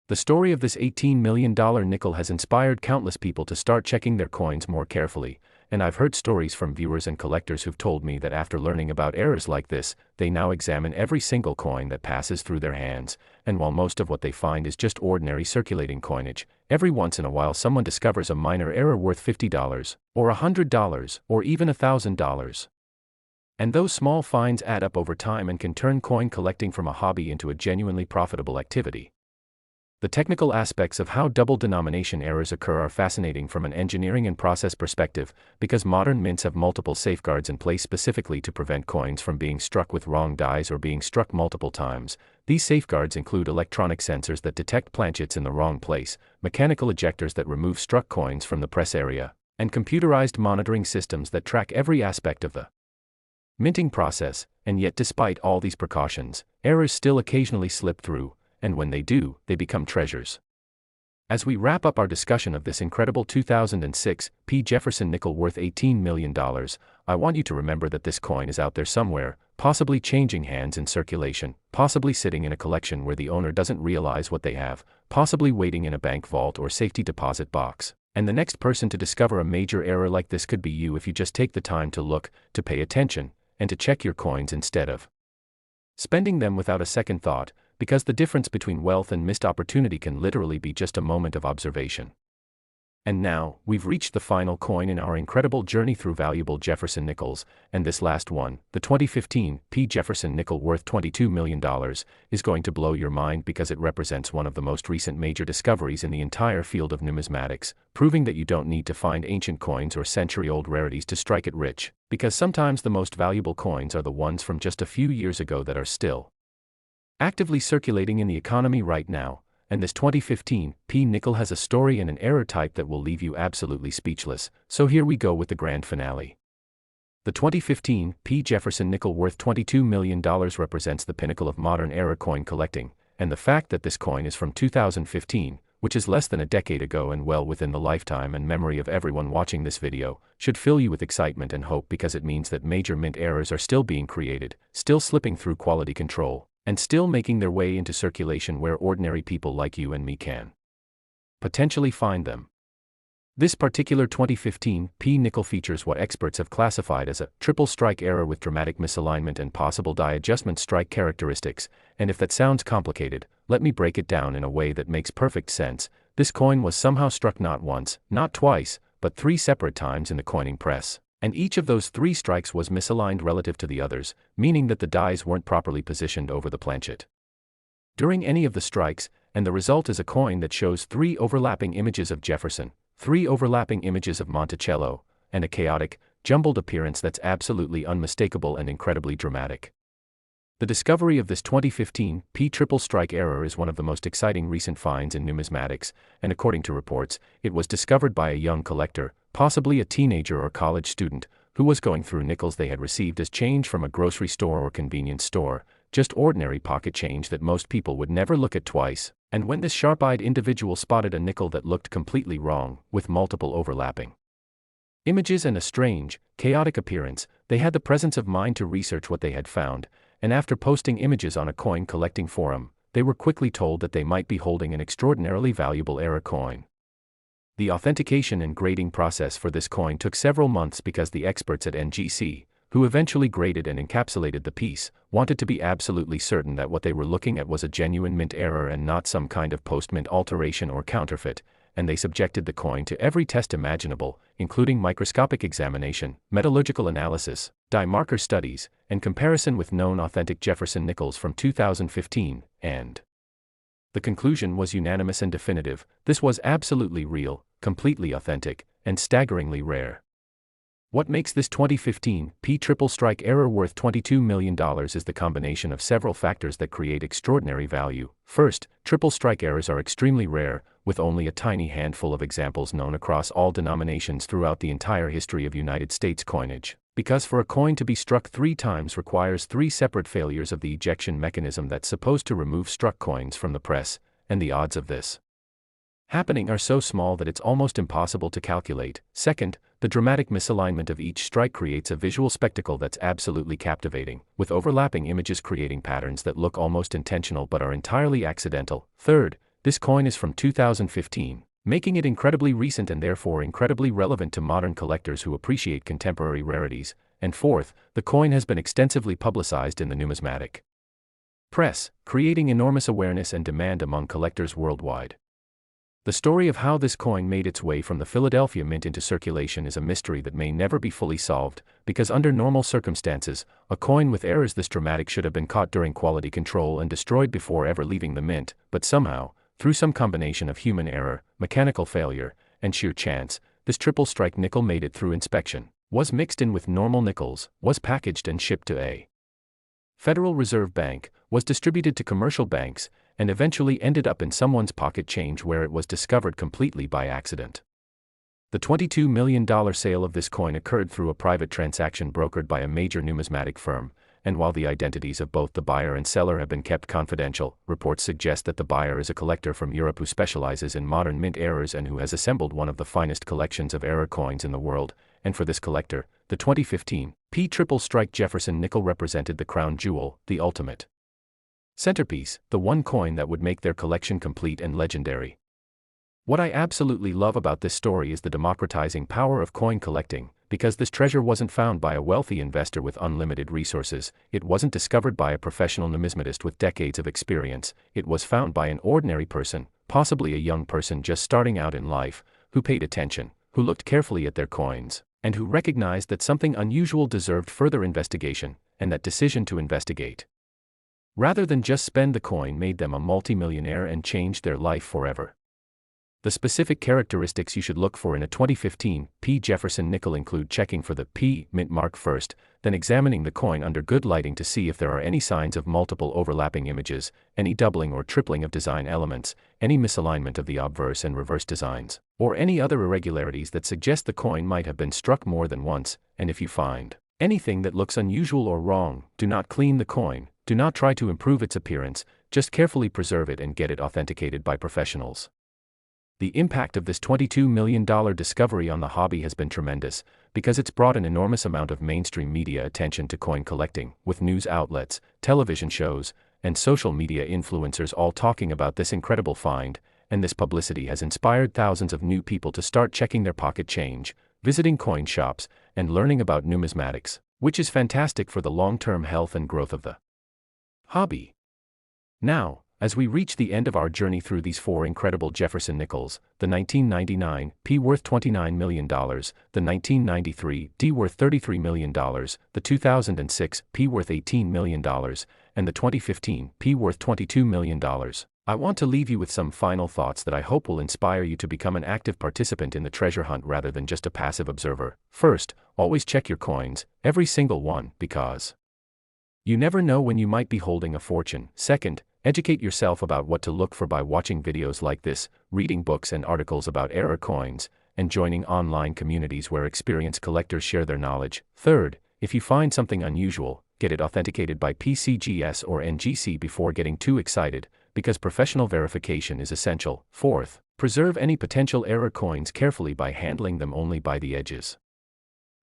The story of this $18 million nickel has inspired countless people to start checking their coins more carefully, and I've heard stories from viewers and collectors who've told me that after learning about errors like this, they now examine every single coin that passes through their hands, and while most of what they find is just ordinary circulating coinage, every once in a while someone discovers a minor error worth $50, or $100, or even $1,000. And those small finds add up over time and can turn coin collecting from a hobby into a genuinely profitable activity. The technical aspects of how double denomination errors occur are fascinating from an engineering and process perspective, because modern mints have multiple safeguards in place specifically to prevent coins from being struck with wrong dies or being struck multiple times. These safeguards include electronic sensors that detect planchets in the wrong place, mechanical ejectors that remove struck coins from the press area, and computerized monitoring systems that track every aspect of the minting process. And yet, despite all these precautions, errors still occasionally slip through, and when they do, they become treasures. As we wrap up our discussion of this incredible 2006 Jefferson Nickel worth $18 million, I want you to remember that this coin is out there somewhere, possibly changing hands in circulation, possibly sitting in a collection where the owner doesn't realize what they have, possibly waiting in a bank vault or safety deposit box. And the next person to discover a major error like this could be you if you just take the time to look, to pay attention, and to check your coins instead of spending them without a second thought, because the difference between wealth and missed opportunity can literally be just a moment of observation. And now, we've reached the final coin in our incredible journey through valuable Jefferson Nickels, and this last one, the 2015 Jefferson Nickel worth $22 million, is going to blow your mind because it represents one of the most recent major discoveries in the entire field of numismatics, proving that you don't need to find ancient coins or century-old rarities to strike it rich, because sometimes the most valuable coins are the ones from just a few years ago that are still actively circulating in the economy right now. And this 2015 nickel has a story and an error type that will leave you absolutely speechless, so here we go with the grand finale. The 2015 Jefferson Nickel worth $22 million represents the pinnacle of modern era coin collecting, and the fact that this coin is from 2015, which is less than a decade ago and well within the lifetime and memory of everyone watching this video, should fill you with excitement and hope, because it means that major mint errors are still being created, still slipping through quality control, and still making their way into circulation where ordinary people like you and me can potentially find them. This particular 2015 nickel features what experts have classified as a triple strike error with dramatic misalignment and possible die adjustment strike characteristics, and if that sounds complicated, let me break it down in a way that makes perfect sense. This coin was somehow struck not once, not twice, but 3 separate times in the coining press. And each of those 3 strikes was misaligned relative to the others, meaning that the dies weren't properly positioned over the planchet during any of the strikes, and the result is a coin that shows 3 overlapping images of Jefferson, 3 overlapping images of Monticello, and a chaotic, jumbled appearance that's absolutely unmistakable and incredibly dramatic. The discovery of this 2015 triple strike error is one of the most exciting recent finds in numismatics, and according to reports, it was discovered by a young collector, possibly a teenager or college student, who was going through nickels they had received as change from a grocery store or convenience store, just ordinary pocket change that most people would never look at twice, and when this sharp-eyed individual spotted a nickel that looked completely wrong, with multiple overlapping images and a strange, chaotic appearance, they had the presence of mind to research what they had found, and after posting images on a coin collecting forum, they were quickly told that they might be holding an extraordinarily valuable era coin. The authentication and grading process for this coin took several months because the experts at NGC, who eventually graded and encapsulated the piece, wanted to be absolutely certain that what they were looking at was a genuine mint error and not some kind of post-mint alteration or counterfeit, and they subjected the coin to every test imaginable, including microscopic examination, metallurgical analysis, die marker studies, and comparison with known authentic Jefferson Nickels from 2015, and the conclusion was unanimous and definitive: this was absolutely real, completely authentic, and staggeringly rare. What makes this 2015 triple strike error worth $22 million is the combination of several factors that create extraordinary value. First, triple strike errors are extremely rare, with only a tiny handful of examples known across all denominations throughout the entire history of United States coinage, because for a coin to be struck 3 times requires 3 separate failures of the ejection mechanism that's supposed to remove struck coins from the press, and the odds of this happening are so small that it's almost impossible to calculate. Second, the dramatic misalignment of each strike creates a visual spectacle that's absolutely captivating, with overlapping images creating patterns that look almost intentional but are entirely accidental. Third, this coin is from 2015, making it incredibly recent and therefore incredibly relevant to modern collectors who appreciate contemporary rarities. And fourth, the coin has been extensively publicized in the numismatic press, creating enormous awareness and demand among collectors worldwide. The story of how this coin made its way from the Philadelphia Mint into circulation is a mystery that may never be fully solved, because under normal circumstances, a coin with errors this dramatic should have been caught during quality control and destroyed before ever leaving the mint, but somehow, through some combination of human error, mechanical failure, and sheer chance, this triple strike nickel made it through inspection, was mixed in with normal nickels, was packaged and shipped to a Federal Reserve Bank, was distributed to commercial banks, and eventually ended up in someone's pocket change where it was discovered completely by accident. The $22 million sale of this coin occurred through a private transaction brokered by a major numismatic firm, and while the identities of both the buyer and seller have been kept confidential, reports suggest that the buyer is a collector from Europe who specializes in modern mint errors and who has assembled one of the finest collections of error coins in the world, and for this collector, the 2015 triple strike Jefferson Nickel represented the crown jewel, the ultimate centerpiece, the one coin that would make their collection complete and legendary. What I absolutely love about this story is the democratizing power of coin collecting, because this treasure wasn't found by a wealthy investor with unlimited resources, it wasn't discovered by a professional numismatist with decades of experience, it was found by an ordinary person, possibly a young person just starting out in life, who paid attention, who looked carefully at their coins, and who recognized that something unusual deserved further investigation, and that decision to investigate, rather than just spend the coin, made them a multimillionaire and changed their life forever. The specific characteristics you should look for in a 2015 Jefferson Nickel include checking for the mint mark first, then examining the coin under good lighting to see if there are any signs of multiple overlapping images, any doubling or tripling of design elements, any misalignment of the obverse and reverse designs, or any other irregularities that suggest the coin might have been struck more than once, and if you find anything that looks unusual or wrong, do not clean the coin, do not try to improve its appearance, just carefully preserve it and get it authenticated by professionals. The impact of this $22 million discovery on the hobby has been tremendous, because it's brought an enormous amount of mainstream media attention to coin collecting, with news outlets, television shows, and social media influencers all talking about this incredible find, and this publicity has inspired thousands of new people to start checking their pocket change, visiting coin shops, and learning about numismatics, which is fantastic for the long-term health and growth of the hobby. Now, as we reach the end of our journey through these four incredible Jefferson Nickels, the 1999 worth $29 million, the 1993 worth $33 million, the 2006 worth $18 million, and the 2015 worth $22 million, I want to leave you with some final thoughts that I hope will inspire you to become an active participant in the treasure hunt rather than just a passive observer. First, always check your coins, every single one, because you never know when you might be holding a fortune. Second, educate yourself about what to look for by watching videos like this, reading books and articles about error coins, and joining online communities where experienced collectors share their knowledge. Third, if you find something unusual, get it authenticated by PCGS or NGC before getting too excited, because professional verification is essential. Fourth, preserve any potential error coins carefully by handling them only by the edges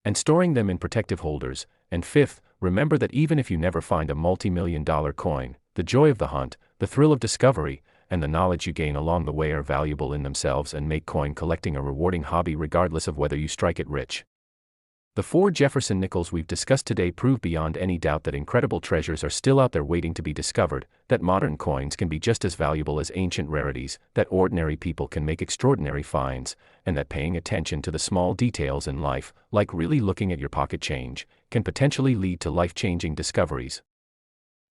and storing them in protective holders. And fifth, remember that even if you never find a multi-million-dollar coin, the joy of the hunt, the thrill of discovery, and the knowledge you gain along the way are valuable in themselves and make coin collecting a rewarding hobby regardless of whether you strike it rich. The four Jefferson Nickels we've discussed today prove beyond any doubt that incredible treasures are still out there waiting to be discovered, that modern coins can be just as valuable as ancient rarities, that ordinary people can make extraordinary finds, and that paying attention to the small details in life, like really looking at your pocket change, can potentially lead to life-changing discoveries.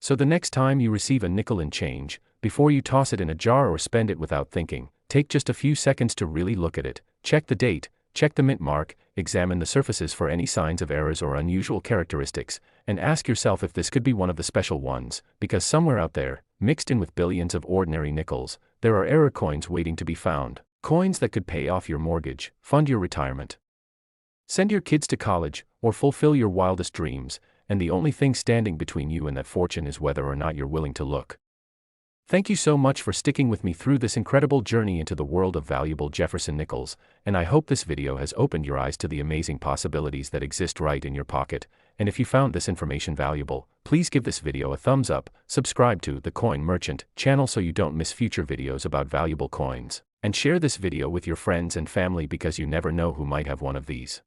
So the next time you receive a nickel in change, before you toss it in a jar or spend it without thinking, take just a few seconds to really look at it, check the date, check the mint mark, examine the surfaces for any signs of errors or unusual characteristics, and ask yourself if this could be one of the special ones, because somewhere out there, mixed in with billions of ordinary nickels, there are error coins waiting to be found, coins that could pay off your mortgage, fund your retirement, send your kids to college, or fulfill your wildest dreams, and the only thing standing between you and that fortune is whether or not you're willing to look. Thank you so much for sticking with me through this incredible journey into the world of valuable Jefferson Nickels, and I hope this video has opened your eyes to the amazing possibilities that exist right in your pocket. And if you found this information valuable, please give this video a thumbs up, subscribe to the Coin Merchant channel so you don't miss future videos about valuable coins, And share this video with your friends and family because you never know who might have one of these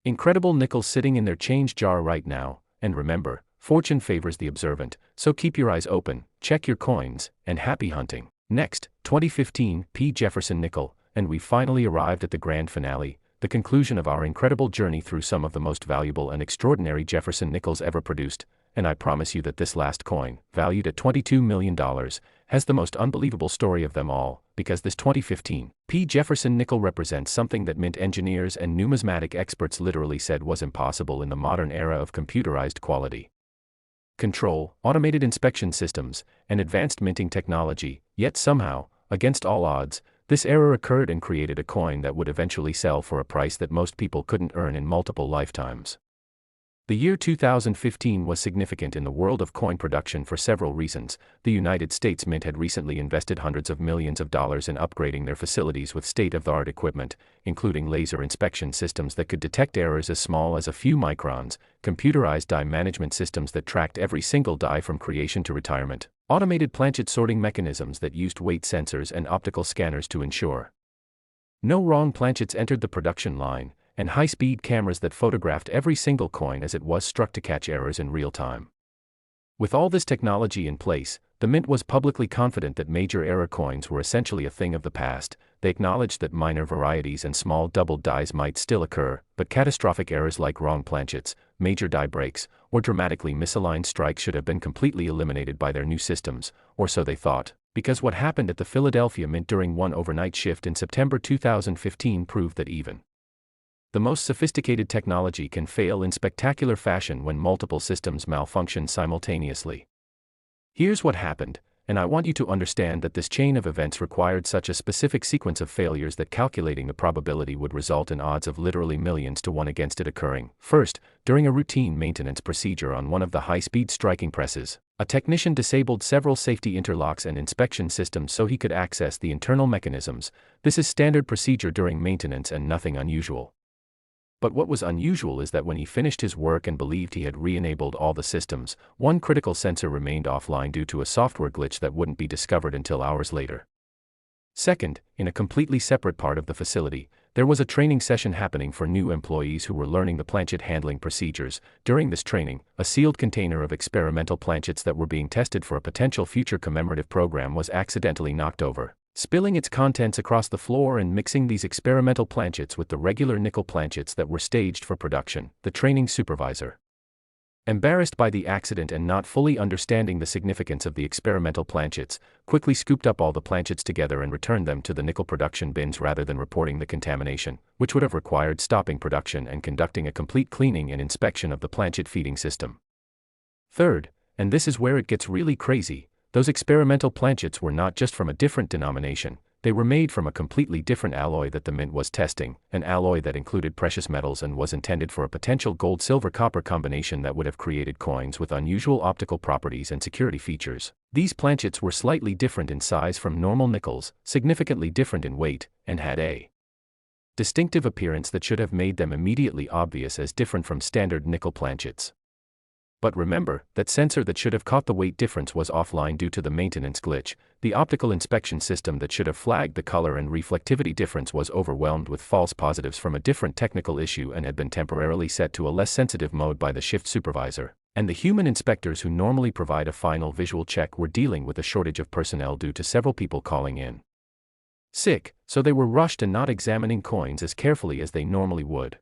incredible nickels sitting in their change jar right now. And remember, fortune favors the observant, so keep your eyes open, check your coins, and happy hunting. Next, 2015 P. Jefferson Nickel, and we finally arrived at the grand finale, the conclusion of our incredible journey through some of the most valuable and extraordinary Jefferson Nickels ever produced, and I promise you that this last coin, valued at $22 million, has the most unbelievable story of them all, because this 2015 P. Jefferson Nickel represents something that mint engineers and numismatic experts literally said was impossible in the modern era of computerized quality control, automated inspection systems, and advanced minting technology. Yet somehow, against all odds, this error occurred and created a coin that would eventually sell for a price that most people couldn't earn in multiple lifetimes. The year 2015 was significant in the world of coin production for several reasons. The United States Mint had recently invested hundreds of millions of dollars in upgrading their facilities with state-of-the-art equipment, including laser inspection systems that could detect errors as small as a few microns, computerized die management systems that tracked every single die from creation to retirement, automated planchet sorting mechanisms that used weight sensors and optical scanners to ensure no wrong planchets entered the production line, and high-speed cameras that photographed every single coin as it was struck to catch errors in real time. With all this technology in place, the Mint was publicly confident that major error coins were essentially a thing of the past. They acknowledged that minor varieties and small doubled dies might still occur, but catastrophic errors like wrong planchets, major die breaks, or dramatically misaligned strikes should have been completely eliminated by their new systems, or so they thought, because what happened at the Philadelphia Mint during one overnight shift in September 2015 proved that even the most sophisticated technology can fail in spectacular fashion when multiple systems malfunction simultaneously. Here's what happened, and I want you to understand that this chain of events required such a specific sequence of failures that calculating the probability would result in odds of literally millions to one against it occurring. First, during a routine maintenance procedure on one of the high-speed striking presses, a technician disabled several safety interlocks and inspection systems so he could access the internal mechanisms. This is standard procedure during maintenance and nothing unusual. But what was unusual is that when he finished his work and believed he had re-enabled all the systems, one critical sensor remained offline due to a software glitch that wouldn't be discovered until hours later. Second, in a completely separate part of the facility, there was a training session happening for new employees who were learning the planchet handling procedures. During this training, a sealed container of experimental planchets that were being tested for a potential future commemorative program was accidentally knocked over, spilling its contents across the floor and mixing these experimental planchets with the regular nickel planchets that were staged for production. The training supervisor, embarrassed by the accident and not fully understanding the significance of the experimental planchets, quickly scooped up all the planchets together and returned them to the nickel production bins rather than reporting the contamination, which would have required stopping production and conducting a complete cleaning and inspection of the planchet feeding system. Third, and this is where it gets really crazy, those experimental planchets were not just from a different denomination, they were made from a completely different alloy that the Mint was testing, an alloy that included precious metals and was intended for a potential gold-silver-copper combination that would have created coins with unusual optical properties and security features. These planchets were slightly different in size from normal nickels, significantly different in weight, and had a distinctive appearance that should have made them immediately obvious as different from standard nickel planchets. But remember, that sensor that should have caught the weight difference was offline due to the maintenance glitch. The optical inspection system that should have flagged the color and reflectivity difference was overwhelmed with false positives from a different technical issue and had been temporarily set to a less sensitive mode by the shift supervisor. And the human inspectors who normally provide a final visual check were dealing with a shortage of personnel due to several people calling in sick, so they were rushed and not examining coins as carefully as they normally would.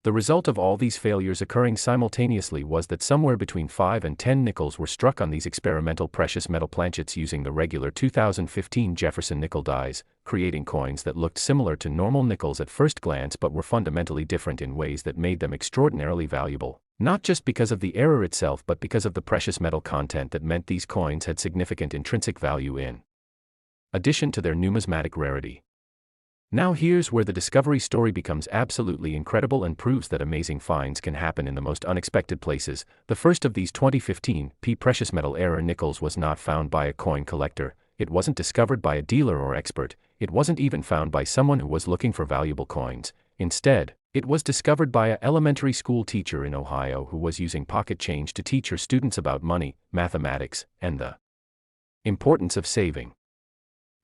The result of all these failures occurring simultaneously was that somewhere between 5 and 10 nickels were struck on these experimental precious metal planchets using the regular 2015 Jefferson Nickel dies, creating coins that looked similar to normal nickels at first glance but were fundamentally different in ways that made them extraordinarily valuable, not just because of the error itself but because of the precious metal content that meant these coins had significant intrinsic value in addition to their numismatic rarity. Now here's where the discovery story becomes absolutely incredible and proves that amazing finds can happen in the most unexpected places. The first of these 2015 P precious metal error nickels was not found by a coin collector, it wasn't discovered by a dealer or expert, it wasn't even found by someone who was looking for valuable coins. Instead, it was discovered by an elementary school teacher in Ohio who was using pocket change to teach her students about money, mathematics, and the importance of saving.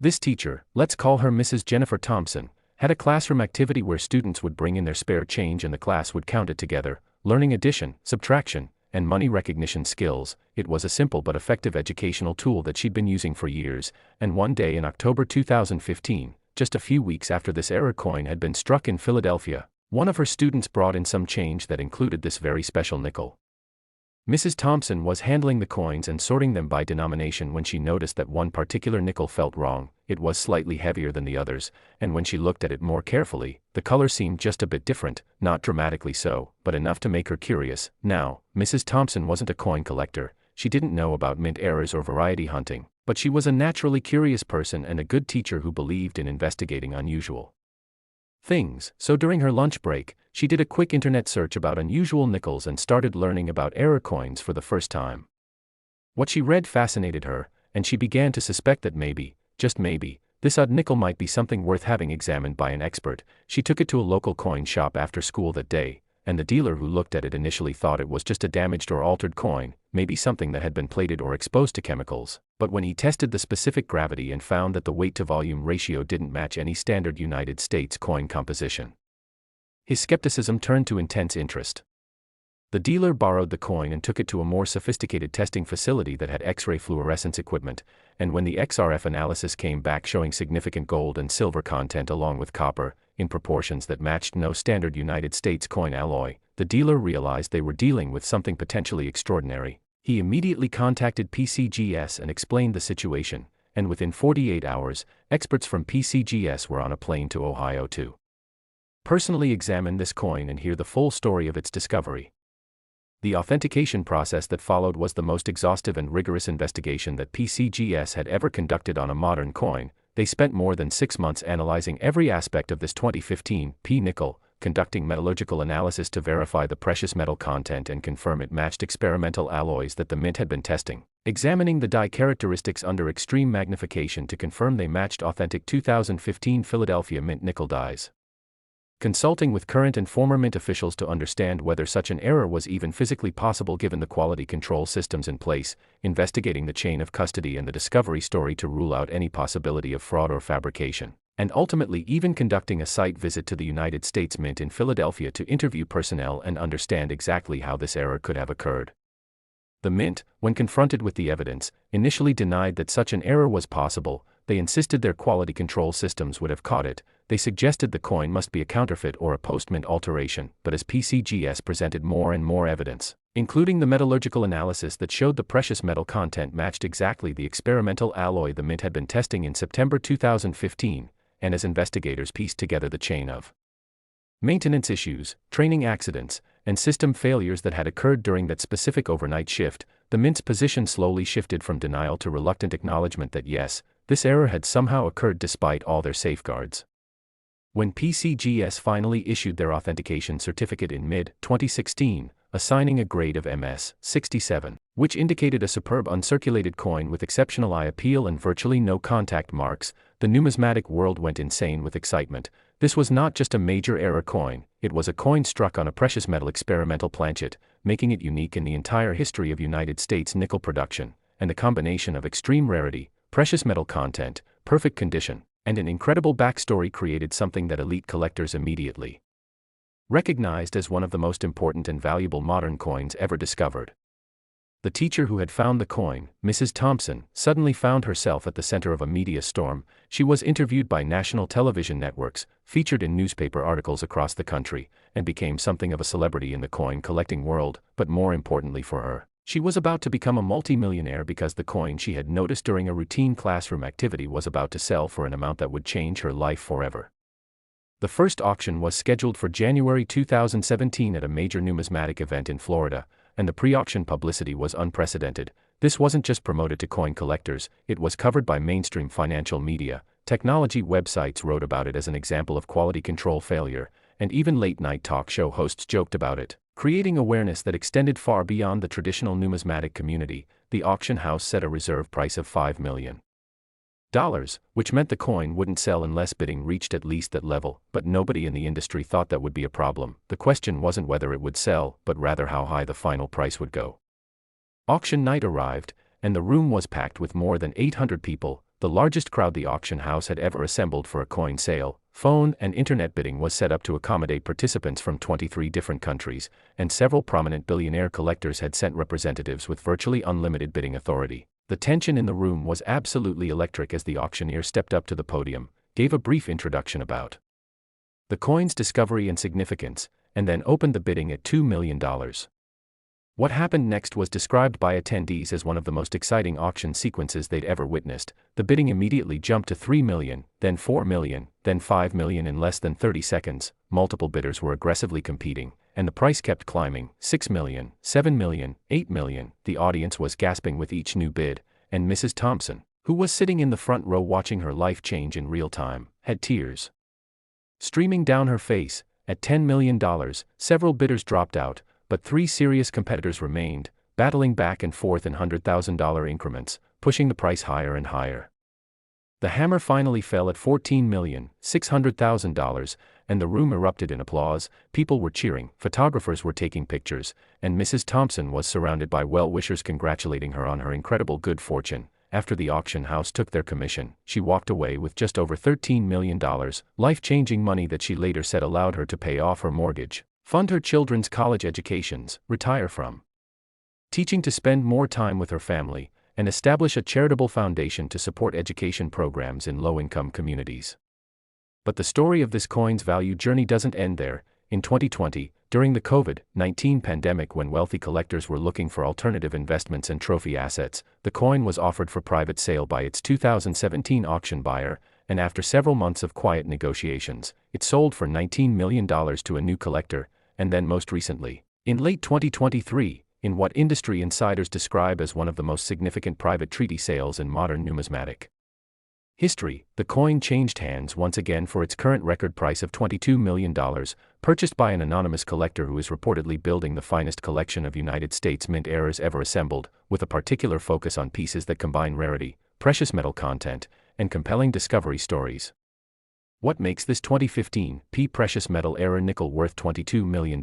This teacher, let's call her Mrs. Jennifer Thompson, had a classroom activity where students would bring in their spare change and the class would count it together, learning addition, subtraction, and money recognition skills. It was a simple but effective educational tool that she'd been using for years, and one day in October 2015, just a few weeks after this error coin had been struck in Philadelphia, one of her students brought in some change that included this very special nickel. Mrs. Thompson was handling the coins and sorting them by denomination when she noticed that one particular nickel felt wrong. It was slightly heavier than the others, and when she looked at it more carefully, the color seemed just a bit different, not dramatically so, but enough to make her curious. Now, Mrs. Thompson wasn't a coin collector, she didn't know about mint errors or variety hunting, but she was a naturally curious person and a good teacher who believed in investigating unusual things. So during her lunch break, she did a quick internet search about unusual nickels and started learning about error coins for the first time. What she read fascinated her, and she began to suspect that maybe, just maybe, this odd nickel might be something worth having examined by an expert. She took it to a local coin shop after school that day, and the dealer who looked at it initially thought it was just a damaged or altered coin, maybe something that had been plated or exposed to chemicals. But when he tested the specific gravity and found that the weight-to-volume ratio didn't match any standard United States coin composition, his skepticism turned to intense interest. The dealer borrowed the coin and took it to a more sophisticated testing facility that had X-ray fluorescence equipment, and when the XRF analysis came back showing significant gold and silver content along with copper, in proportions that matched no standard United States coin alloy, the dealer realized they were dealing with something potentially extraordinary. He immediately contacted PCGS and explained the situation, and within 48 hours, experts from PCGS were on a plane to Ohio to personally examine this coin and hear the full story of its discovery. The authentication process that followed was the most exhaustive and rigorous investigation that PCGS had ever conducted on a modern coin. They spent more than 6 months analyzing every aspect of this 2015 P nickel, conducting metallurgical analysis to verify the precious metal content and confirm it matched experimental alloys that the mint had been testing, examining the die characteristics under extreme magnification to confirm they matched authentic 2015 Philadelphia mint nickel dies, consulting with current and former mint officials to understand whether such an error was even physically possible given the quality control systems in place, investigating the chain of custody and the discovery story to rule out any possibility of fraud or fabrication, and ultimately even conducting a site visit to the United States Mint in Philadelphia to interview personnel and understand exactly how this error could have occurred. The Mint, when confronted with the evidence, initially denied that such an error was possible. They insisted their quality control systems would have caught it. They suggested the coin must be a counterfeit or a post-mint alteration, but as PCGS presented more and more evidence, including the metallurgical analysis that showed the precious metal content matched exactly the experimental alloy the Mint had been testing in September 2015, and as investigators pieced together the chain of maintenance issues, training accidents, and system failures that had occurred during that specific overnight shift, the Mint's position slowly shifted from denial to reluctant acknowledgement that yes, this error had somehow occurred despite all their safeguards. When PCGS finally issued their authentication certificate in mid-2016, assigning a grade of MS 67, which indicated a superb uncirculated coin with exceptional eye appeal and virtually no contact marks, the numismatic world went insane with excitement. This was not just a major error coin, it was a coin struck on a precious metal experimental planchet, making it unique in the entire history of United States nickel production, and the combination of extreme rarity, precious metal content, perfect condition, and an incredible backstory created something that elite collectors immediately recognized as one of the most important and valuable modern coins ever discovered. The teacher who had found the coin, Mrs. Thompson, suddenly found herself at the center of a media storm. She was interviewed by national television networks, featured in newspaper articles across the country, and became something of a celebrity in the coin collecting world. But more importantly for her, she was about to become a multi-millionaire because the coin she had noticed during a routine classroom activity was about to sell for an amount that would change her life forever. The first auction was scheduled for January 2017 at a major numismatic event in Florida, and the pre-auction publicity was unprecedented. This wasn't just promoted to coin collectors, it was covered by mainstream financial media, technology websites wrote about it as an example of quality control failure, and even late-night talk show hosts joked about it, creating awareness that extended far beyond the traditional numismatic community. The auction house set a reserve price of $5 million, which meant the coin wouldn't sell unless bidding reached at least that level, but nobody in the industry thought that would be a problem. The question wasn't whether it would sell, but rather how high the final price would go. Auction night arrived, and the room was packed with more than 800 people. the largest crowd the auction house had ever assembled for a coin sale. Phone and internet bidding was set up to accommodate participants from 23 different countries, and several prominent billionaire collectors had sent representatives with virtually unlimited bidding authority. The tension in the room was absolutely electric as the auctioneer stepped up to the podium, gave a brief introduction about the coin's discovery and significance, and then opened the bidding at $2 million. What happened next was described by attendees as one of the most exciting auction sequences they'd ever witnessed. The bidding immediately jumped to $3 million, then $4 million, then $5 million in less than 30 seconds. Multiple bidders were aggressively competing, and the price kept climbing. $6 million, $7 million, $8 million. The audience was gasping with each new bid, and Mrs. Thompson, who was sitting in the front row watching her life change in real time, had tears streaming down her face. At $10 million, several bidders dropped out, but 3 serious competitors remained, battling back and forth in $100,000 increments, pushing the price higher and higher. The hammer finally fell at $14,600,000, and the room erupted in applause. People were cheering, photographers were taking pictures, and Mrs. Thompson was surrounded by well-wishers congratulating her on her incredible good fortune. After the auction house took their commission, she walked away with just over $13 million, life-changing money that she later said allowed her to pay off her mortgage, fund her children's college educations, retire from teaching to spend more time with her family, and establish a charitable foundation to support education programs in low-income communities. But the story of this coin's value journey doesn't end there. In 2020, during the COVID-19 pandemic, when wealthy collectors were looking for alternative investments and trophy assets, the coin was offered for private sale by its 2017 auction buyer, and after several months of quiet negotiations, it sold for $19 million to a new collector, and then most recently, in late 2023, in what industry insiders describe as one of the most significant private treaty sales in modern numismatic history, the coin changed hands once again for its current record price of $22 million, purchased by an anonymous collector who is reportedly building the finest collection of United States mint errors ever assembled, with a particular focus on pieces that combine rarity, precious metal content, and compelling discovery stories. What makes this 2015 precious metal error nickel worth $22 million?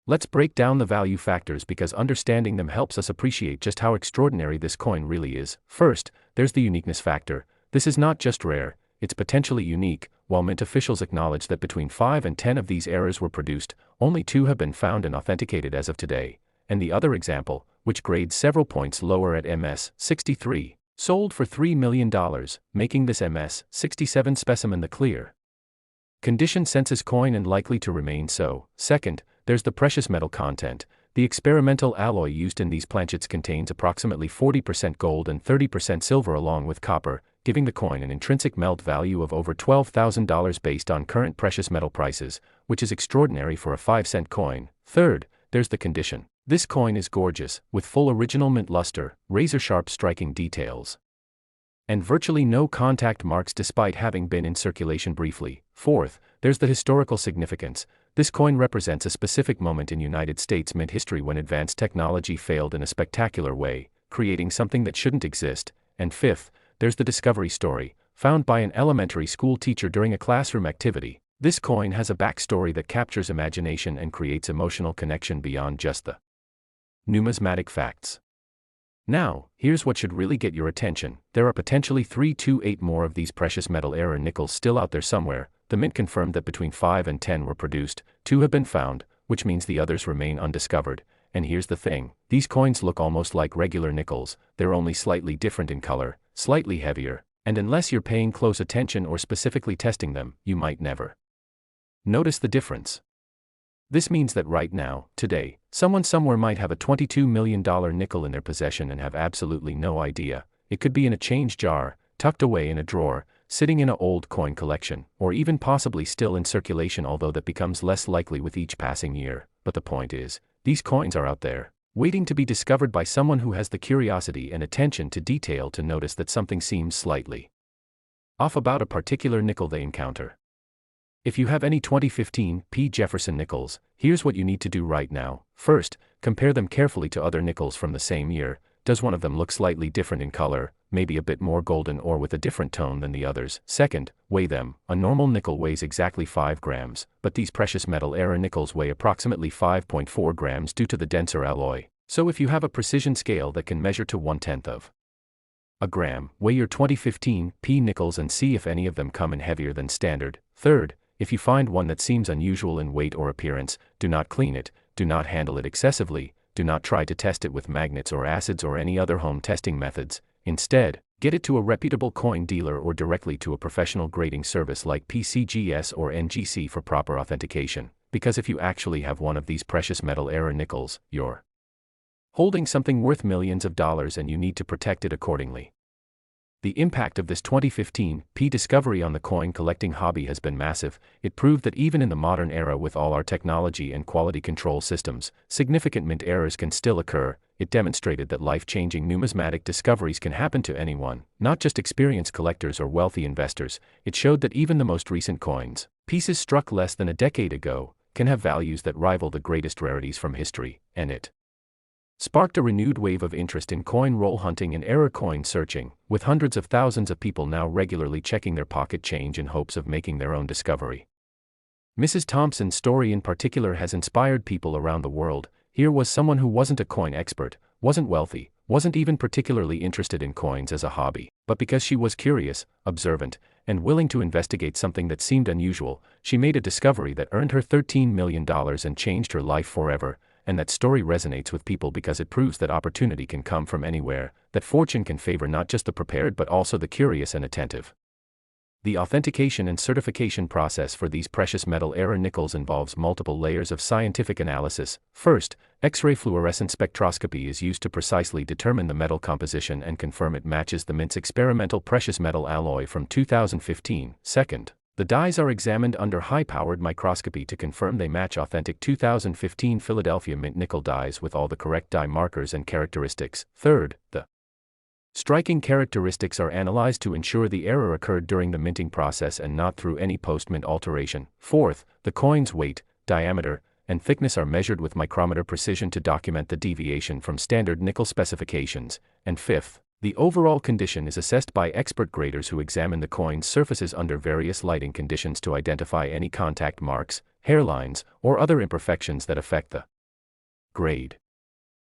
Let's break down the value factors because understanding them helps us appreciate just how extraordinary this coin really is. First, there's the uniqueness factor. This is not just rare, it's potentially unique. While mint officials acknowledge that between 5 and 10 of these errors were produced, only 2 have been found and authenticated as of today. And the other example, which grades several points lower at MS-63, sold for $3 million, making this MS-67 specimen the clear condition census coin and likely to remain so. Second, there's the precious metal content. The experimental alloy used in these planchets contains approximately 40% gold and 30% silver along with copper, giving the coin an intrinsic melt value of over $12,000 based on current precious metal prices, which is extraordinary for a 5-cent coin. Third, there's the condition. This coin is gorgeous, with full original mint luster, razor-sharp striking details, and virtually no contact marks despite having been in circulation briefly. Fourth, there's the historical significance. This coin represents a specific moment in United States mint history when advanced technology failed in a spectacular way, creating something that shouldn't exist. And fifth, there's the discovery story, found by an elementary school teacher during a classroom activity. This coin has a backstory that captures imagination and creates emotional connection beyond just the numismatic facts. Now, here's what should really get your attention. There are potentially 3 to 8 more of these precious metal error nickels still out there somewhere. The mint confirmed that between 5 and 10 were produced, 2 have been found, which means the others remain undiscovered. And here's the thing, these coins look almost like regular nickels, they're only slightly different in color, slightly heavier, and unless you're paying close attention or specifically testing them, you might never notice the difference. This means that right now, today, someone somewhere might have a $22 million nickel in their possession and have absolutely no idea. It could be in a change jar, tucked away in a drawer, sitting in an old coin collection, or even possibly still in circulation, although that becomes less likely with each passing year. But the point is, these coins are out there, waiting to be discovered by someone who has the curiosity and attention to detail to notice that something seems slightly off about a particular nickel they encounter. If you have any 2015 Jefferson Nickels, here's what you need to do right now. First, compare them carefully to other nickels from the same year. Does one of them look slightly different in color, maybe a bit more golden or with a different tone than the others? Second, weigh them. A normal nickel weighs exactly 5 grams, but these precious metal error nickels weigh approximately 5.4 grams due to the denser alloy. So if you have a precision scale that can measure to 1/10 of a gram. Weigh your 2015 P nickels and see if any of them come in heavier than standard. Third, if you find one that seems unusual in weight or appearance, do not clean it, do not handle it excessively, do not try to test it with magnets or acids or any other home testing methods. Instead, get it to a reputable coin dealer or directly to a professional grading service like PCGS or NGC for proper authentication, because if you actually have one of these precious metal era nickels, you're holding something worth millions of dollars and you need to protect it accordingly. The impact of this 2015 P discovery on the coin collecting hobby has been massive. It proved that even in the modern era with all our technology and quality control systems, significant mint errors can still occur. It demonstrated that life-changing numismatic discoveries can happen to anyone, not just experienced collectors or wealthy investors. It showed that even the most recent coins, pieces struck less than a decade ago, can have values that rival the greatest rarities from history, and it sparked a renewed wave of interest in coin roll hunting and error coin searching, with hundreds of thousands of people now regularly checking their pocket change in hopes of making their own discovery. Mrs. Thompson's story in particular has inspired people around the world. Here was someone who wasn't a coin expert, wasn't wealthy, wasn't even particularly interested in coins as a hobby, but because she was curious, observant, and willing to investigate something that seemed unusual, she made a discovery that earned her $13 million and changed her life forever. And that story resonates with people because it proves that opportunity can come from anywhere, that fortune can favor not just the prepared but also the curious and attentive. The authentication and certification process for these precious metal era nickels involves multiple layers of scientific analysis. First, X-ray fluorescence spectroscopy is used to precisely determine the metal composition and confirm it matches the mint's experimental precious metal alloy from 2015. Second, the dies are examined under high-powered microscopy to confirm they match authentic 2015 Philadelphia Mint nickel dies with all the correct die markers and characteristics. Third, the striking characteristics are analyzed to ensure the error occurred during the minting process and not through any post-mint alteration. Fourth, the coin's weight, diameter, and thickness are measured with micrometer precision to document the deviation from standard nickel specifications. And fifth, the overall condition is assessed by expert graders who examine the coin's surfaces under various lighting conditions to identify any contact marks, hairlines, or other imperfections that affect the grade.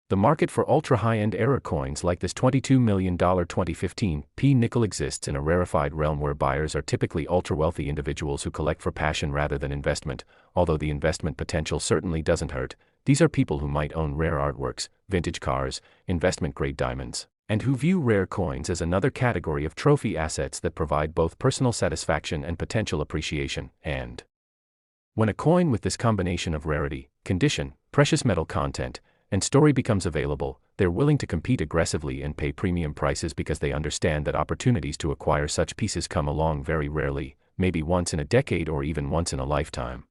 The market for ultra-high-end error coins like this $22 million 2015 P nickel exists in a rarefied realm where buyers are typically ultra-wealthy individuals who collect for passion rather than investment. Although the investment potential certainly doesn't hurt, these are people who might own rare artworks, vintage cars, investment-grade diamonds, and who view rare coins as another category of trophy assets that provide both personal satisfaction and potential appreciation. And when a coin with this combination of rarity, condition, precious metal content, and story becomes available, they're willing to compete aggressively and pay premium prices because they understand that opportunities to acquire such pieces come along very rarely, maybe once in a decade or even once in a lifetime.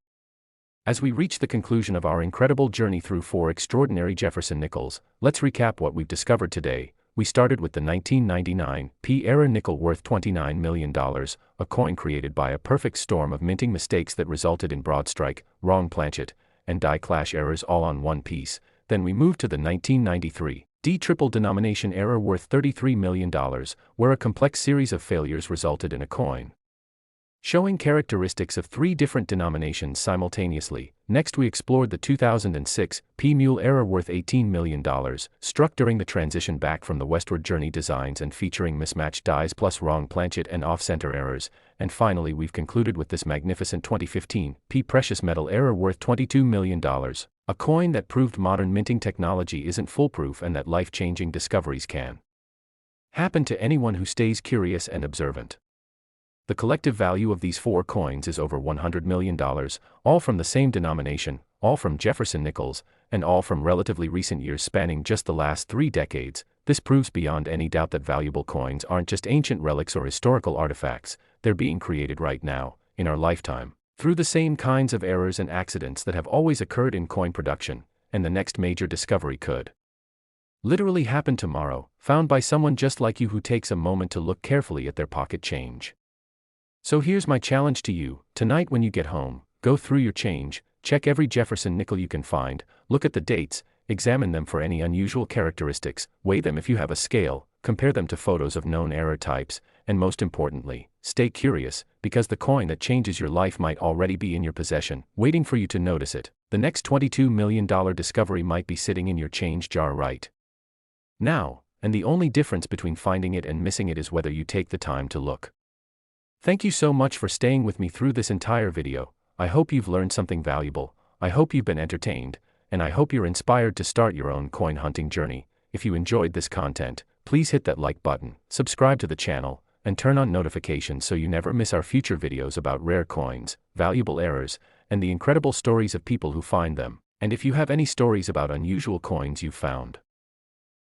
As we reach the conclusion of our incredible journey through 4 extraordinary Jefferson Nickels, let's recap what we've discovered today. We started with the 1999 P-era nickel worth $29 million, a coin created by a perfect storm of minting mistakes that resulted in Broadstrike, wrong planchet, and die clash errors all on one piece. Then we moved to the 1993 D-triple denomination error worth $33 million, where a complex series of failures resulted in a coin showing characteristics of 3 different denominations simultaneously. Next we explored the 2006 P-mule error worth $18 million, struck during the transition back from the westward journey designs and featuring mismatched dies plus wrong planchet and off-center errors. And finally we've concluded with this magnificent 2015 P precious metal error worth $22 million, a coin that proved modern minting technology isn't foolproof and that life-changing discoveries can happen to anyone who stays curious and observant. The collective value of these 4 coins is over $100 million, all from the same denomination, all from Jefferson Nickels, and all from relatively recent years spanning just the last 3 decades. This proves beyond any doubt that valuable coins aren't just ancient relics or historical artifacts, they're being created right now, in our lifetime, through the same kinds of errors and accidents that have always occurred in coin production, and the next major discovery could literally happen tomorrow, found by someone just like you who takes a moment to look carefully at their pocket change. So here's my challenge to you. Tonight when you get home, go through your change, check every Jefferson nickel you can find, look at the dates, examine them for any unusual characteristics, weigh them if you have a scale, compare them to photos of known error types, and most importantly, stay curious, because the coin that changes your life might already be in your possession, waiting for you to notice it. The next $22 million discovery might be sitting in your change jar right now. and the only difference between finding it and missing it is whether you take the time to look. Thank you so much for staying with me through this entire video. I hope you've learned something valuable, I hope you've been entertained, and I hope you're inspired to start your own coin hunting journey. If you enjoyed this content, please hit that like button, subscribe to the channel, and turn on notifications so you never miss our future videos about rare coins, valuable errors, and the incredible stories of people who find them. And if you have any stories about unusual coins you've found,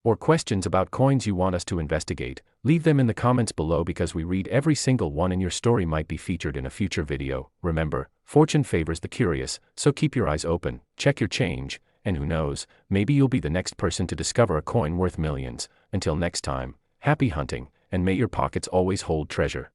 or questions about coins you want us to investigate, leave them in the comments below because we read every single one and your story might be featured in a future video. Remember, fortune favors the curious, so keep your eyes open, check your change, and who knows, maybe you'll be the next person to discover a coin worth millions. Until next time, happy hunting, and may your pockets always hold treasure.